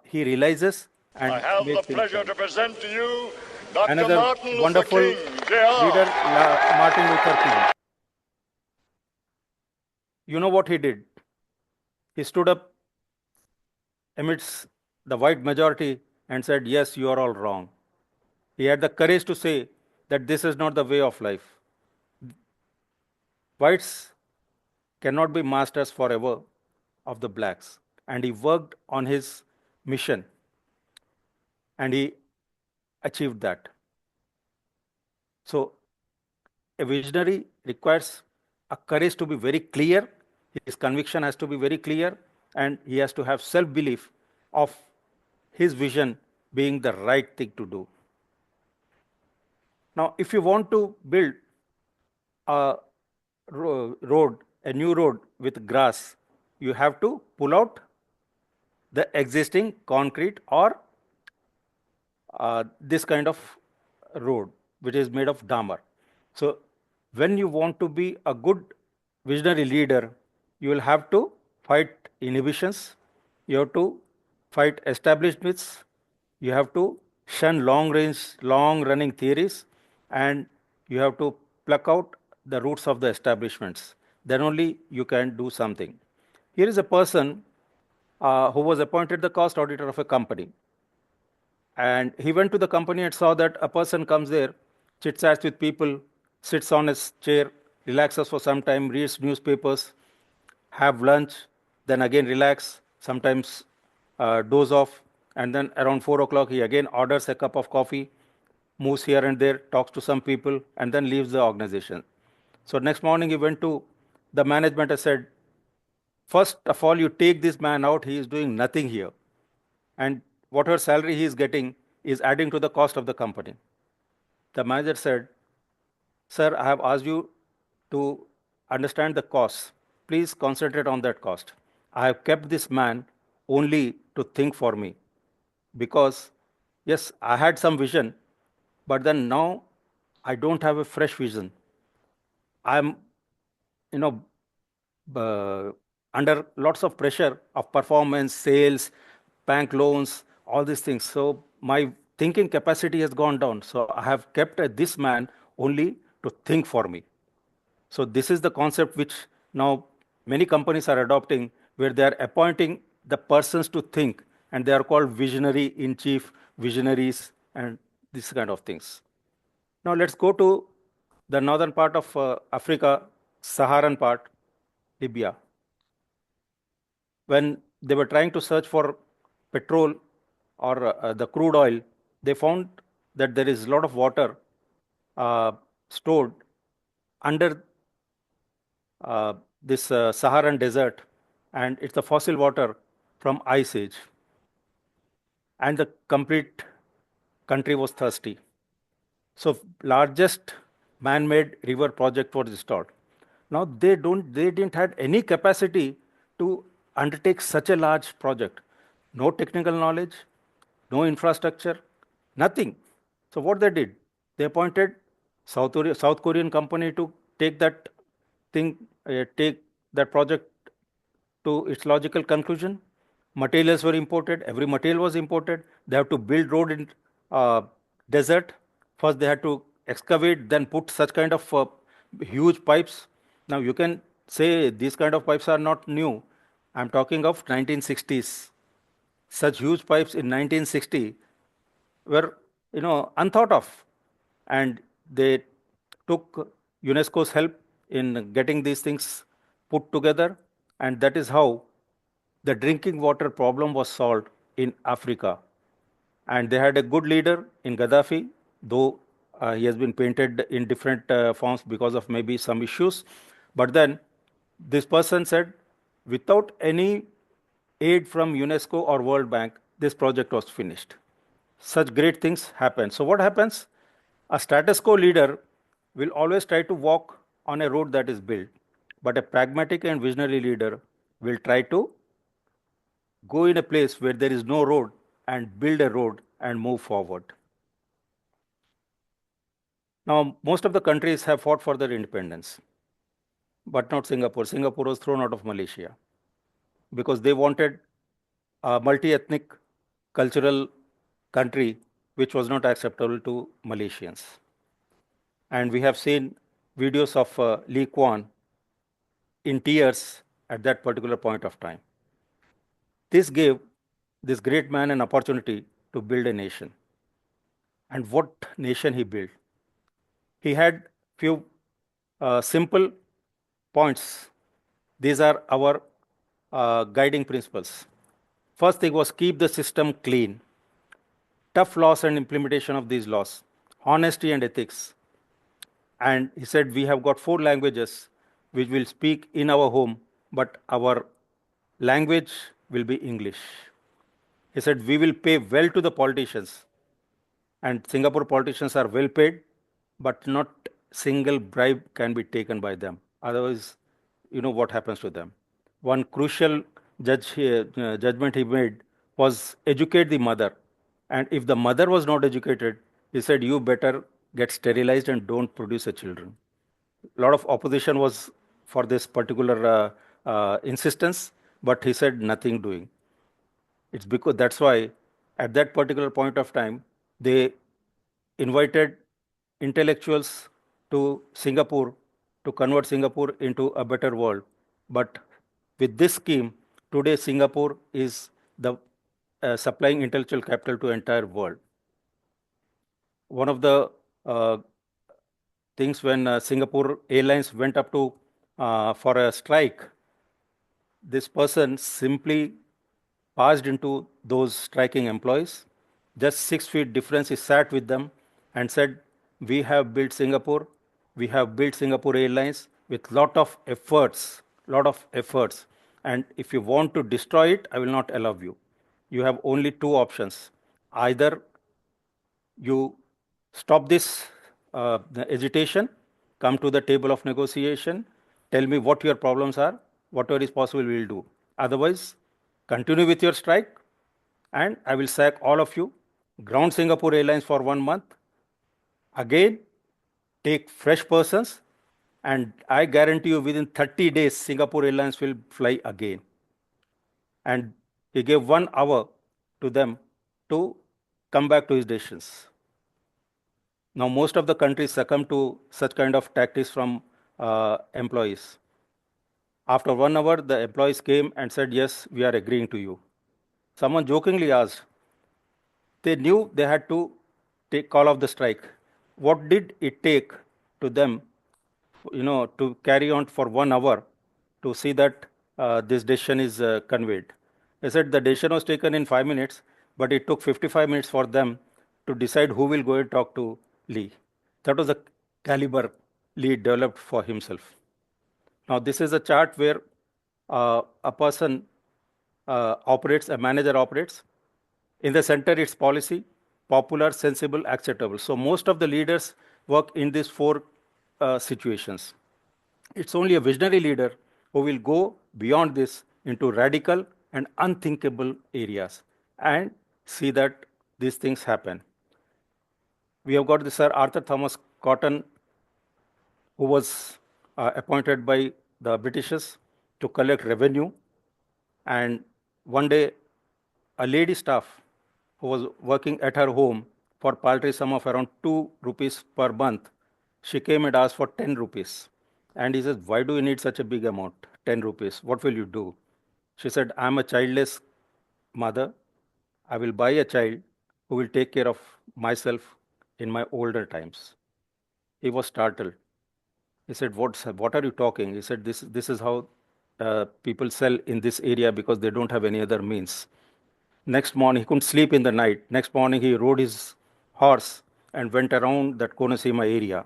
he realizes. And I have the pleasure to present to you Dr. another Martin Luther wonderful King, Jr. leader, Martin Luther King. You know what he did? He stood up amidst the white majority and said, yes, you are all wrong. He had the courage to say that this is not the way of life. Whites cannot be masters forever of the blacks. And he worked on his mission. And he achieved that. So a visionary requires a courage to be very clear. His conviction has to be very clear, and he has to have self-belief of his vision being the right thing to do. Now, if you want to build a road, a new road with grass, you have to pull out the existing concrete or this kind of road, which is made of damar. So when you want to be a good visionary leader, you will have to fight inhibitions, you have to fight established myths, you have to shun long-running theories, and you have to pluck out the roots of the establishments. Then only you can do something. Here is a person who was appointed the cost auditor of a company. And he went to the company and saw that a person comes there, chit-chats with people, sits on his chair, relaxes for some time, reads newspapers, have lunch, then again relax, sometimes doze off, and then around 4 o'clock he again orders a cup of coffee, moves here and there, talks to some people, and then leaves the organization. So next morning he went to the management and said, first of all, you take this man out, he is doing nothing here. And whatever salary he is getting is adding to the cost of the company. The manager said, sir, I have asked you to understand the costs. Please concentrate on that cost. I have kept this man only to think for me because, yes, I had some vision, but then now I don't have a fresh vision. I'm, you know, under lots of pressure of performance, sales, bank loans, all these things. So my thinking capacity has gone down. So I have kept this man only to think for me. So this is the concept which now many companies are adopting, where they are appointing the persons to think, and they are called visionary in chief, visionaries, and this kind of things. Now let's go to the northern part of Africa, Saharan part, Libya. When they were trying to search for petrol or the crude oil, they found that there is a lot of water stored under this Saharan desert, and it's the fossil water from Ice Age. And the complete country was thirsty. So largest man-made river project was installed. Now they didn't have any capacity to undertake such a large project. No technical knowledge, no infrastructure, nothing. So what they did, they appointed South Korean company to take that thing, take that project to its logical conclusion. Materials were imported. Every material was imported. They have to build road in desert. First, they had to excavate, then put such kind of huge pipes. Now, you can say these kind of pipes are not new. I'm talking of 1960s. Such huge pipes in 1960 were, unthought of, and they took UNESCO's help in getting these things put together, and that is how the drinking water problem was solved in Africa. And they had a good leader in Gaddafi, though he has been painted in different forms because of maybe some issues. But then this person said, without any aid from UNESCO or World Bank, this project was finished. Such great things happen. So what happens? A status quo leader will always try to walk on a road that is built, but a pragmatic and visionary leader will try to go in a place where there is no road and build a road and move forward. Now, most of the countries have fought for their independence, but not Singapore. Singapore was thrown out of Malaysia because they wanted a multi-ethnic cultural country which was not acceptable to Malaysians. And we have seen videos of Lee Kuan in tears at that particular point of time. This gave this great man an opportunity to build a nation. And what nation he built? He had few simple points. These are our guiding principles. First thing was keep the system clean. Tough laws and implementation of these laws. Honesty and ethics. And he said, we have got 4 languages which will speak in our home, but our language will be English. He said, we will pay well to the politicians. And Singapore politicians are well paid, but not single bribe can be taken by them. Otherwise, you know what happens to them. One crucial judgment he made was educate the mother. And if the mother was not educated, he said, you better get sterilized and don't produce a children. A lot of opposition was for this particular insistence, but he said nothing doing. It's because that's why at that particular point of time, they invited intellectuals to Singapore to convert Singapore into a better world. But with this scheme, today Singapore is the supplying intellectual capital to the entire world. one of the things when Singapore Airlines went up to for a strike, this person simply passed into those striking employees. Just 6 feet difference, he sat with them and said, "We have built Singapore. We have built Singapore Airlines with lot of efforts. And if you want to destroy it, I will not allow you. You have only two options. Either you stop this the agitation, come to the table of negotiation, tell me what your problems are, whatever is possible we will do. Otherwise, continue with your strike and I will sack all of you, ground Singapore Airlines for 1 month, again take fresh persons, and I guarantee you within 30 days Singapore Airlines will fly again." And he gave 1 hour to them to come back to his decisions. Now, most of the countries succumb to such kind of tactics from employees. After 1 hour, the employees came and said, "Yes, we are agreeing to you." Someone jokingly asked, they knew they had to take call of the strike. What did it take to them, to carry on for 1 hour to see that this decision is conveyed? They said the decision was taken in 5 minutes, but it took 55 minutes for them to decide who will go and talk to Lee. That was the caliber Lee developed for himself. Now, this is a chart where a person operates, a manager operates. In the center, it's policy, popular, sensible, acceptable. So most of the leaders work in these 4 situations. It's only a visionary leader who will go beyond this into radical and unthinkable areas and see that these things happen. We have got the Sir Arthur Thomas Cotton, who was appointed by the Britishers to collect revenue. And one day, a lady staff who was working at her home for paltry sum of around 2 rupees per month, she came and asked for 10 rupees. And he says, "Why do you need such a big amount, 10 rupees? What will you do?" She said, "I'm a childless mother. I will buy a child who will take care of myself in my older times." He was startled. He said, "What are you talking?" He said, this is how people sell in this area because they don't have any other means. Next morning, he couldn't sleep in the night. Next morning, he rode his horse and went around that Konosima area,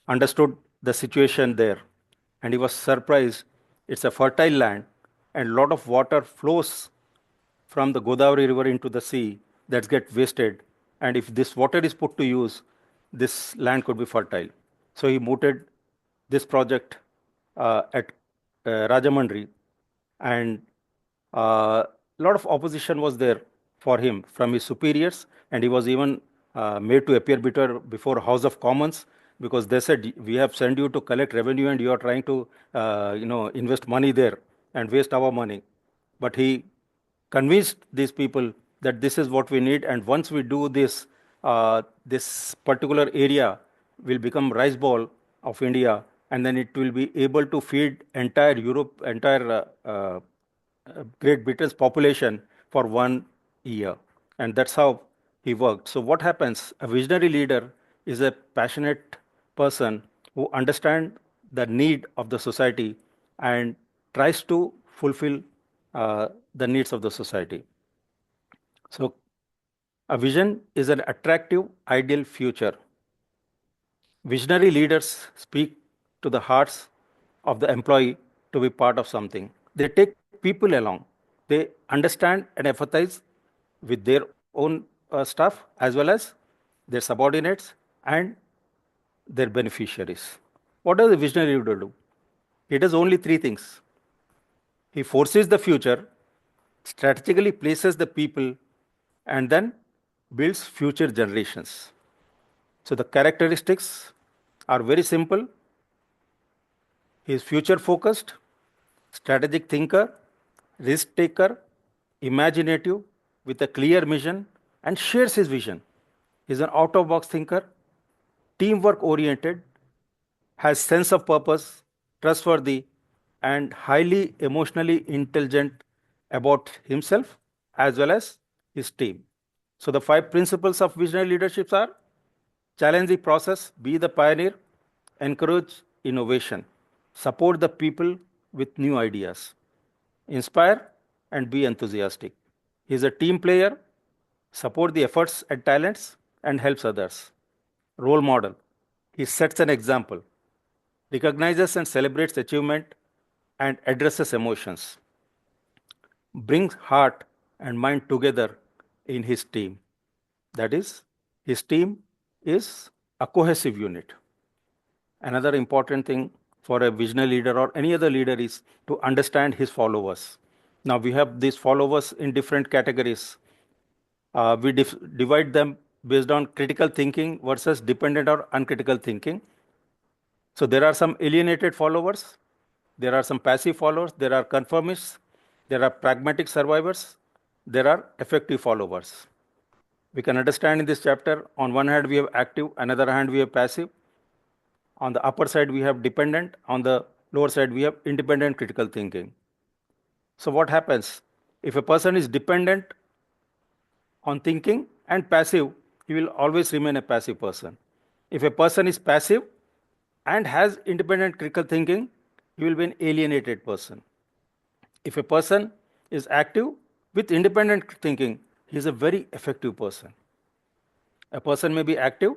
understood the situation there, and he was surprised. It's a fertile land, and a lot of water flows from the Godavari river into the sea that gets wasted. And if this water is put to use, this land could be fertile. So he mooted this project at Rajamandri, and a lot of opposition was there for him from his superiors, and he was even made to appear before House of Commons because they said, "We have sent you to collect revenue and you are trying to invest money there and waste our money." But he convinced these people that this is what we need, and once we do this, this particular area will become rice bowl of India, and then it will be able to feed entire Europe, entire Great Britain's population for 1 year. And that's how he worked. So what happens? A visionary leader is a passionate person who understands the need of the society and tries to fulfill the needs of the society. So a vision is an attractive, ideal future. Visionary leaders speak to the hearts of the employee to be part of something. They take people along. They understand and empathize with their own staff as well as their subordinates and their beneficiaries. What does a visionary leader do? He does only 3 things. He foresees the future, strategically places the people, and then builds future generations. So the characteristics are very simple. He is future focused, strategic thinker, risk taker, imaginative, with a clear mission, and shares his vision. He is an out of box thinker, teamwork oriented, has sense of purpose, trustworthy, and highly emotionally intelligent about himself as well as his team. So the 5 principles of visionary leadership are: challenge the process, be the pioneer, encourage innovation, support the people with new ideas, inspire and be enthusiastic. He is a team player, support the efforts and talents, and helps others. Role model. He sets an example, recognizes and celebrates achievement, and addresses emotions. Brings heart and mind together in his team. That is, his team is a cohesive unit. Another important thing for a visionary leader or any other leader is to understand his followers. Now, we have these followers in different categories. We divide them based on critical thinking versus dependent or uncritical thinking. So there are some alienated followers, there are some passive followers, there are conformists, there are pragmatic survivors, there are effective followers. We can understand in this chapter, on one hand we have active, another hand we have passive. On the upper side we have dependent, on the lower side we have independent critical thinking. So what happens? If a person is dependent on thinking and passive, he will always remain a passive person. If a person is passive and has independent critical thinking, he will be an alienated person. If a person is active with independent thinking, he is a very effective person. A person may be active,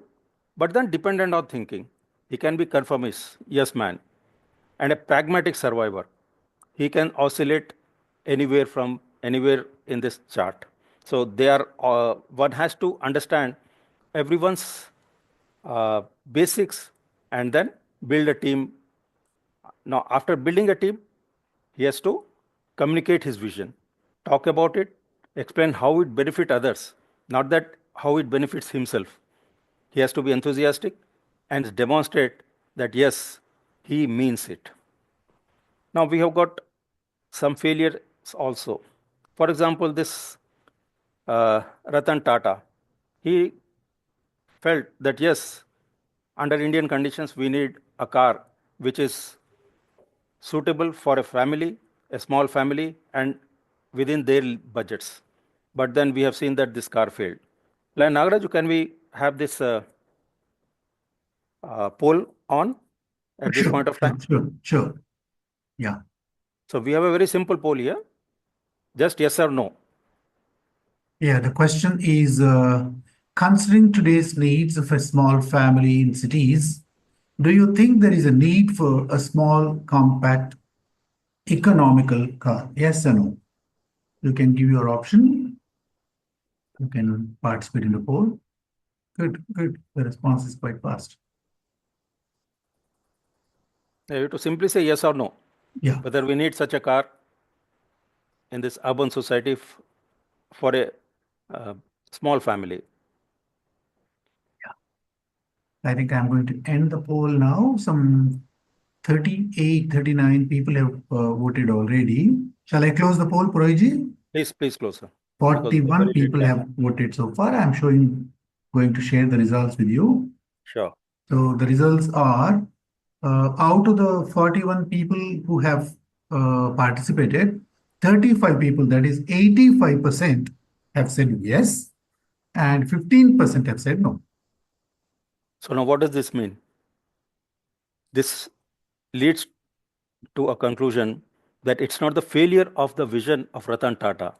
but then dependent on thinking. He can be conformist, yes man, and a pragmatic survivor. He can oscillate anywhere from anywhere in this chart. So they are. One has to understand everyone's basics and then build a team. Now, after building a team, he has to communicate his vision, talk about it, explain how it benefits others, not that how it benefits himself. He has to be enthusiastic and demonstrate that yes, he means it. Now we have got some failures also. For example, this Ratan Tata, he felt that yes, under Indian conditions, we need a car which is suitable for a family, a small family, and within their budgets. But then we have seen that this car failed. Like nagaRAJU, can we have this poll on at this point of time? Sure. Yeah. So we have a very simple poll here. Just yes or no. Yeah, the question is, considering today's needs of a small family in cities, do you think there is a need for a small, compact, economical car? Yes or no? You can give your option. You can participate in the poll. Good. The response is quite fast. You have to simply say yes or no. Yeah. Whether we need such a car in this urban society for a small family. I think I'm going to end the poll now. Some 38, 39 people have voted already. Shall I close the poll, Purohitji? Please close, sir. 41 people have voted so far. I'm going to share the results with you. Sure. So the results are, out of the 41 people who have participated, 35 people, that is 85%, have said yes, and 15% have said no. So now what does this mean? This leads to a conclusion that it's not the failure of the vision of Ratan Tata.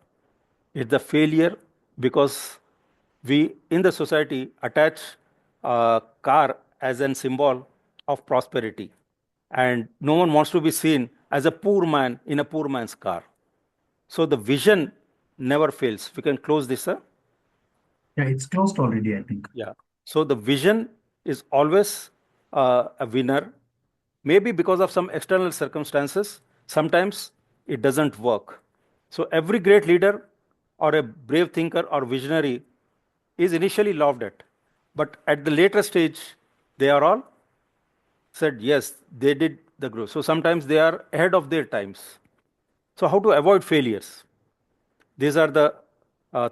It's the failure because we in the society attach a car as a symbol of prosperity. And no one wants to be seen as a poor man in a poor man's car. So the vision never fails. We can close this, sir. Yeah, it's closed already, I think. Yeah. So the vision is always a winner. Maybe because of some external circumstances, sometimes it doesn't work. So every great leader or a brave thinker or visionary is initially laughed at. But at the later stage, they are all said, yes, they did the growth. So sometimes they are ahead of their times. So how to avoid failures? These are the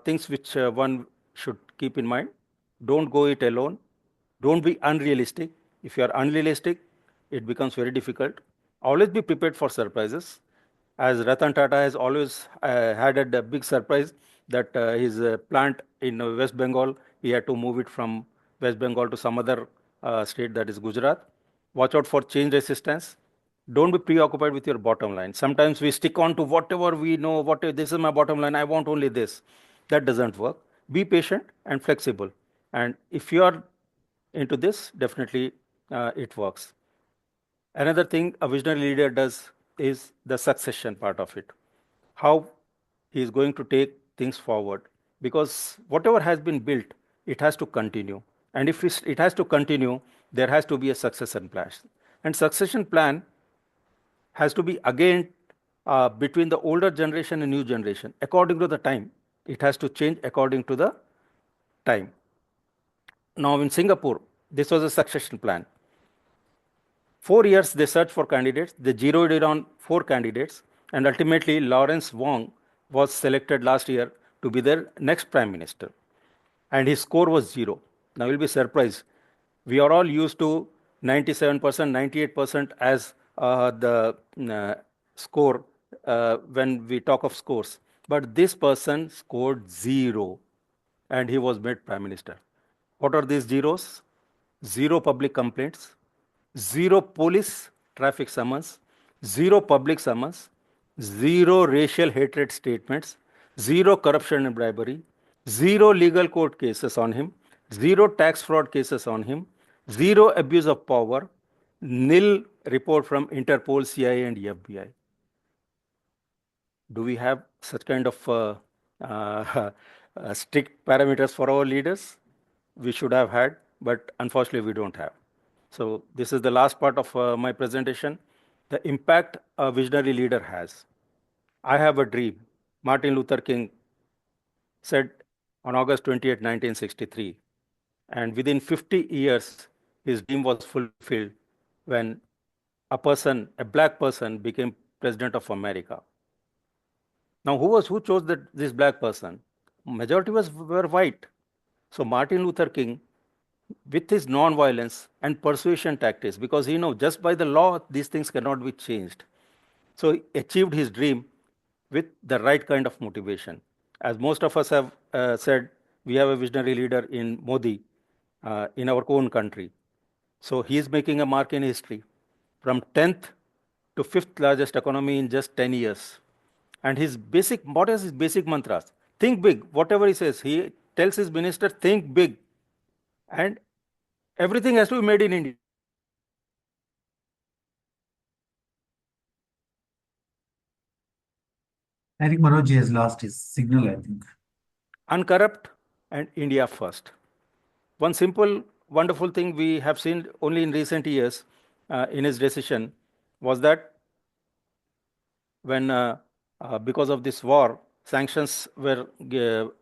things which one should keep in mind. Don't go it alone. Don't be unrealistic. If you are unrealistic, it becomes very difficult. Always be prepared for surprises. As Ratan Tata has always had a big surprise that his plant in West Bengal, he had to move it from West Bengal to some other state, that is Gujarat. Watch out for change resistance. Don't be preoccupied with your bottom line. Sometimes we stick on to whatever we know, whatever this is my bottom line, I want only this. That doesn't work. Be patient and flexible. And if you are into this, definitely it works. Another thing a visionary leader does is the succession part of it. How he is going to take things forward. Because whatever has been built, it has to continue. And if it has to continue, there has to be a succession plan. And succession plan has to be again between the older generation and new generation. According to the time, it has to change according to the time. Now in Singapore, this was a succession plan. 4 years they searched for candidates. They zeroed in on 4 candidates. And ultimately, Lawrence Wong was selected last year to be their next prime minister. And his score was 0. Now you'll be surprised. We are all used to 97%, 98% as the score when we talk of scores. But this person scored 0 and he was made prime minister. What are these zeros? 0 public complaints, 0 police traffic summons, 0 public summons, 0 racial hatred statements, 0 corruption and bribery, 0 legal court cases on him, 0 tax fraud cases on him, 0 abuse of power, nil report from Interpol, CIA and FBI. Do we have such kind of strict parameters for our leaders? We should have had, but unfortunately we don't have. So this is the last part of my presentation, the impact a visionary leader has. I have a dream. Martin Luther King said on August 28, 1963, and within 50 years, his dream was fulfilled when a black person became president of America. Now, who chose this black person? Majority were white. So Martin Luther King, with his non-violence and persuasion tactics, because he knows just by the law, these things cannot be changed. So he achieved his dream with the right kind of motivation. As most of us have said, we have a visionary leader in Modi in our own country. So he is making a mark in history from 10th to 5th largest economy in just 10 years. And what is his basic mantras? Think big, whatever he says. He tells his minister, think big. And everything has to be made in India. I think Manoj has lost his signal, I think. Uncorrupt and India first. One simple, wonderful thing we have seen only in recent years in his decision was that when, because of this war, sanctions were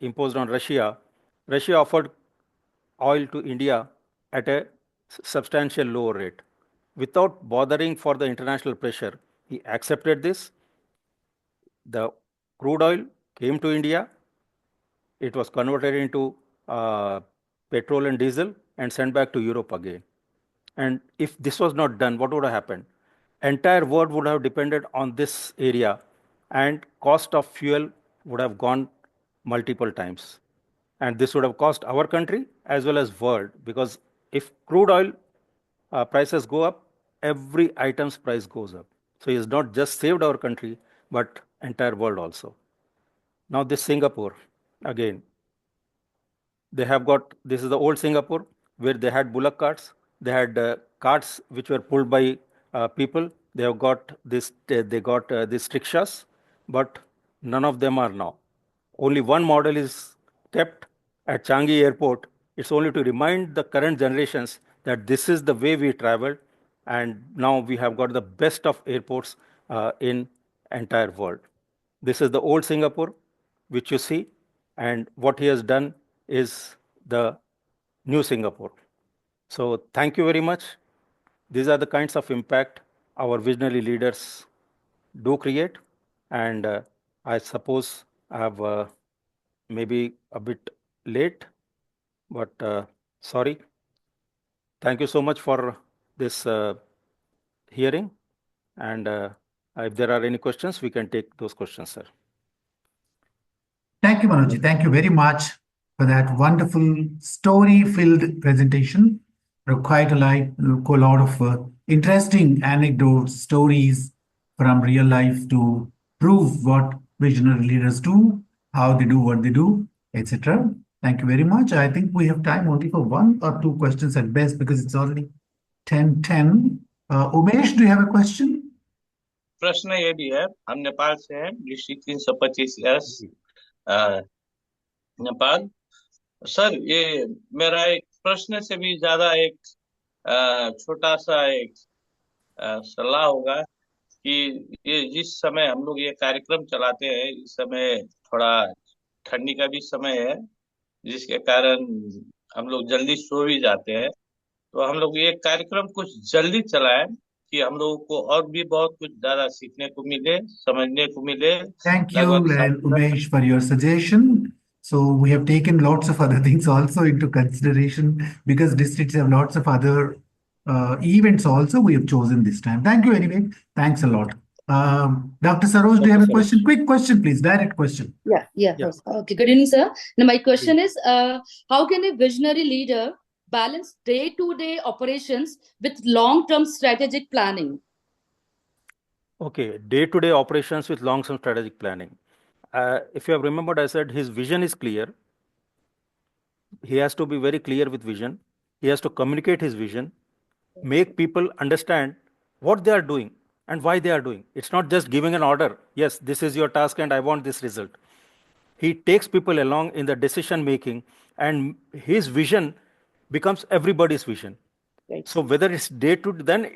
imposed on Russia, Russia offered oil to India at a substantial lower rate. Without bothering for the international pressure, he accepted this. The crude oil came to India. It was converted into petrol and diesel and sent back to Europe again. And if this was not done, what would have happened? Entire world would have depended on this area, and cost of fuel would have gone multiple times. And this would have cost our country as well as world, because if crude oil prices go up, every item's price goes up. So he has not just saved our country, but entire world also. Now this Singapore, again, they have got, this is the old Singapore, where they had bullock carts. They had carts which were pulled by people. They have got this, they got these rickshaws, but none of them are now. Only one model is kept at Changi Airport. It's only to remind the current generations that this is the way we traveled, and now we have got the best of airports in entire world. This is the old Singapore, which you see, and what he has done is the new Singapore. So thank you very much. These are the kinds of impact our visionary leaders do create, and I suppose I have maybe a bit late, but sorry. Thank you so much for this hearing, and if there are any questions, we can take those questions, sir. Thank you, Manoj. Thank you very much for that wonderful story-filled presentation. Quite a lot of interesting anecdotes, stories from real life to prove what visionary leaders do, how they do what they do, etc. Thank you very much. I think we have time only for one or two questions at best because it's already 10:10. Umesh, do you have a question? प्रश्न ये भी है, हम नेपाल से हैं, district 325S Nepal. Sir, ये मेरा एक प्रश्न से भी ज्यादा एक छोटा सा एक सलाह होगा कि ये जिस समय हम लोग ये कार्यक्रम चलाते हैं, इस समय थोड़ा ठंडी का भी समय है, जिसके कारण हम लोग जल्दी सो भी जाते हैं। तो हम लोग ये कार्यक्रम कुछ जल्दी चलाएं कि हम लोगों को और भी बहुत कुछ ज्यादा सीखने को मिले, समझने को मिले। Thank you, लगभग Umesh, for your suggestion. So we have taken lots of other things also into consideration because districts have lots of other events also we have chosen this time. Thank you anyway. Thanks a lot. Dr. Saroj, do you have a question? Quick question, please. Direct question. Yeah. Okay. Good evening, sir. Now my question is, how can a visionary leader balance day-to-day operations with long-term strategic planning? Okay, day-to-day operations with long-term strategic planning. If you have remembered, I said his vision is clear. He has to be very clear with vision. He has to communicate his vision, make people understand what they are doing and why they are doing. It's not just giving an order. Yes, this is your task and I want this result. He takes people along in the decision making, and his vision becomes everybody's vision. Right. So whether it's then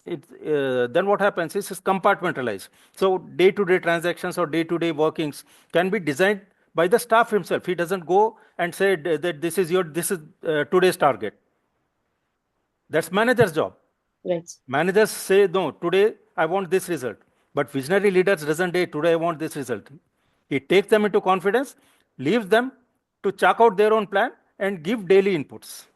then what happens is it's compartmentalized. So day-to-day transactions or day-to-day workings can be designed by the staff himself. He doesn't go and say that this is today's target. That's manager's job. Right. Managers say, no, today I want this result. But visionary leaders doesn't say, today I want this result. He takes them into confidence, leaves them to chalk out their own plan and give daily inputs.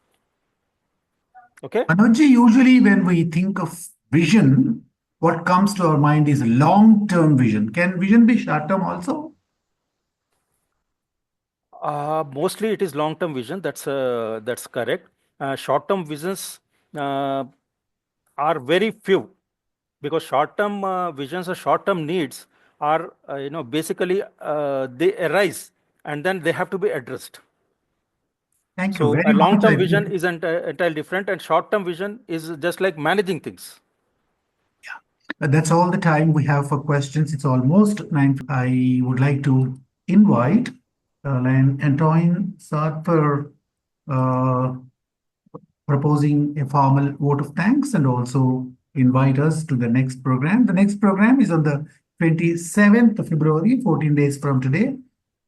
Okay? Manojji, usually when we think of vision, what comes to our mind is long-term vision. Can vision be short-term also? Mostly it is long-term vision. That's correct. Short-term visions are very few, because short-term visions or short-term needs are basically they arise and then they have to be addressed. Thank you So very a much. long-term vision is entirely different, and short-term vision is just like managing things. That's all the time we have for questions. It's almost 9. I would like to invite Antoine Saad for proposing a formal vote of thanks and also invite us to the next program. The next program is on the 27th of February, 14 days from today,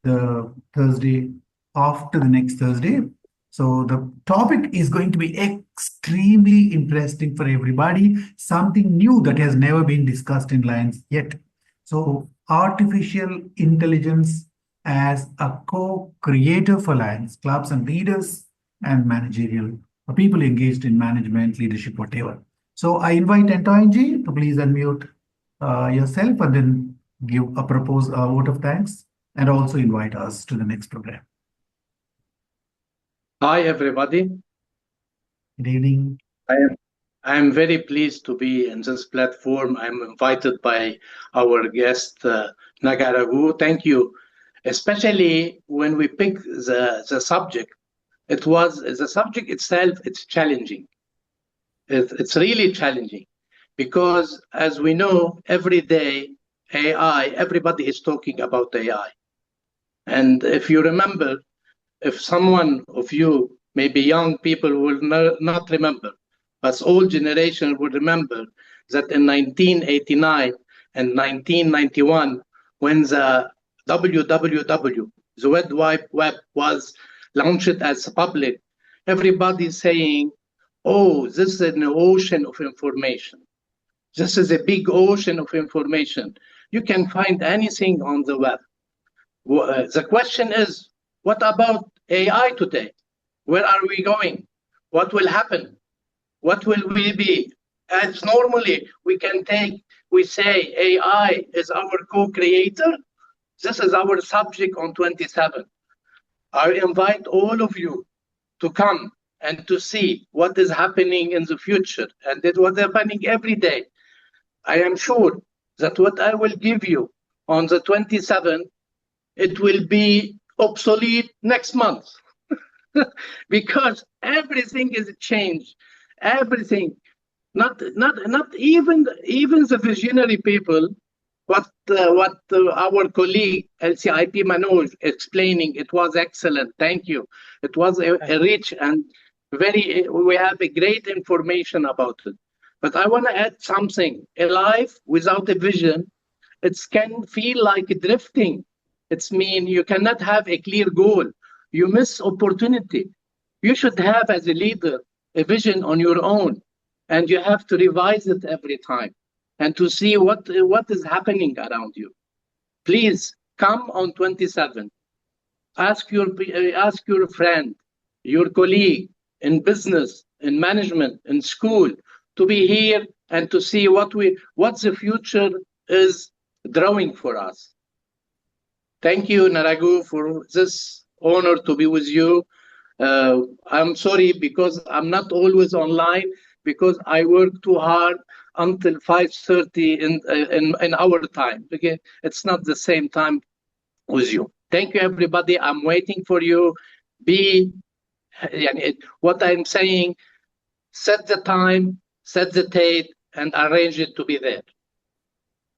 the Thursday after the next Thursday. So the topic is going to be extremely interesting for everybody, something new that has never been discussed in Lions yet. So artificial intelligence as a co-creator for Lions, clubs and leaders and managerial people engaged in management, leadership, whatever. So I invite Antoine Ji to please unmute yourself and then give a vote of thanks and also invite us to the next program. Hi, everybody. Good evening. I am very pleased to be in this platform. I'm invited by our guest, nagaRAJU. Thank you. Especially when we pick the subject, the subject itself, it's challenging. It's really challenging because, as we know, every day, AI, everybody is talking about AI. And if you remember, if someone of you, maybe young people will not remember, but old generation will remember that in 1989 and 1991, when the WWW, the World Wide Web, was launched as public, everybody saying, oh, this is an ocean of information. This is a big ocean of information. You can find anything on the web. The question is, what about AI today? Where are we going? What will happen? What will we be? As normally we say AI is our co-creator. This is our subject on 27. I invite all of you to come and to see what is happening in the future and that what's happening every day. I am sure that what I will give you on the 27th, it will be obsolete next month because everything is changed. Everything, not even the visionary people. What our colleague LCIP Manoj explaining, it was excellent. Thank you. It was a rich and we have a great information about it. But I want to add something. A life without a vision, it can feel like drifting. It's mean you cannot have a clear goal. You miss opportunity. You should have, as a leader, a vision on your own, and you have to revise it every time and to see what is happening around you. Please come on 27. Ask your friend, your colleague in business, in management, in school, to be here and to see what the future is drawing for us. Thank you, nagaRAJU, for this honor to be with you. I'm sorry because I'm not always online because I work too hard until 5:30 in our time. Okay, it's not the same time with you. Thank you, everybody. I'm waiting for you. What I'm saying, set the time, set the date, and arrange it to be there.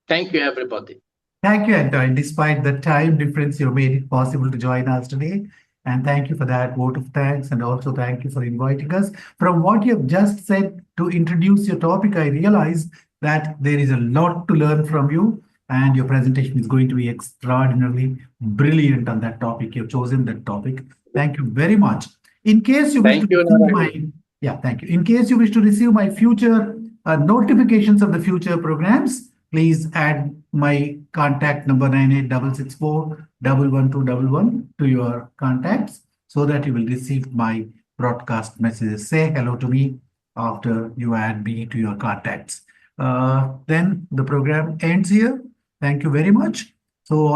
Thank you, everybody. Thank you, Anton. Despite the time difference, you made it possible to join us today. And thank you for that vote of thanks. And also thank you for inviting us. From what you have just said to introduce your topic, I realize that there is a lot to learn from you. And your presentation is going to be extraordinarily brilliant on that topic. You've chosen that topic. Thank you very much. In case you wish to receive thank you. In case you wish to receive my future notifications of the future programs, please add my contact number 9866411211 to your contacts so that you will receive my broadcast messages. Say hello to me after you add me to your contacts. Then the program ends here. Thank you very much. So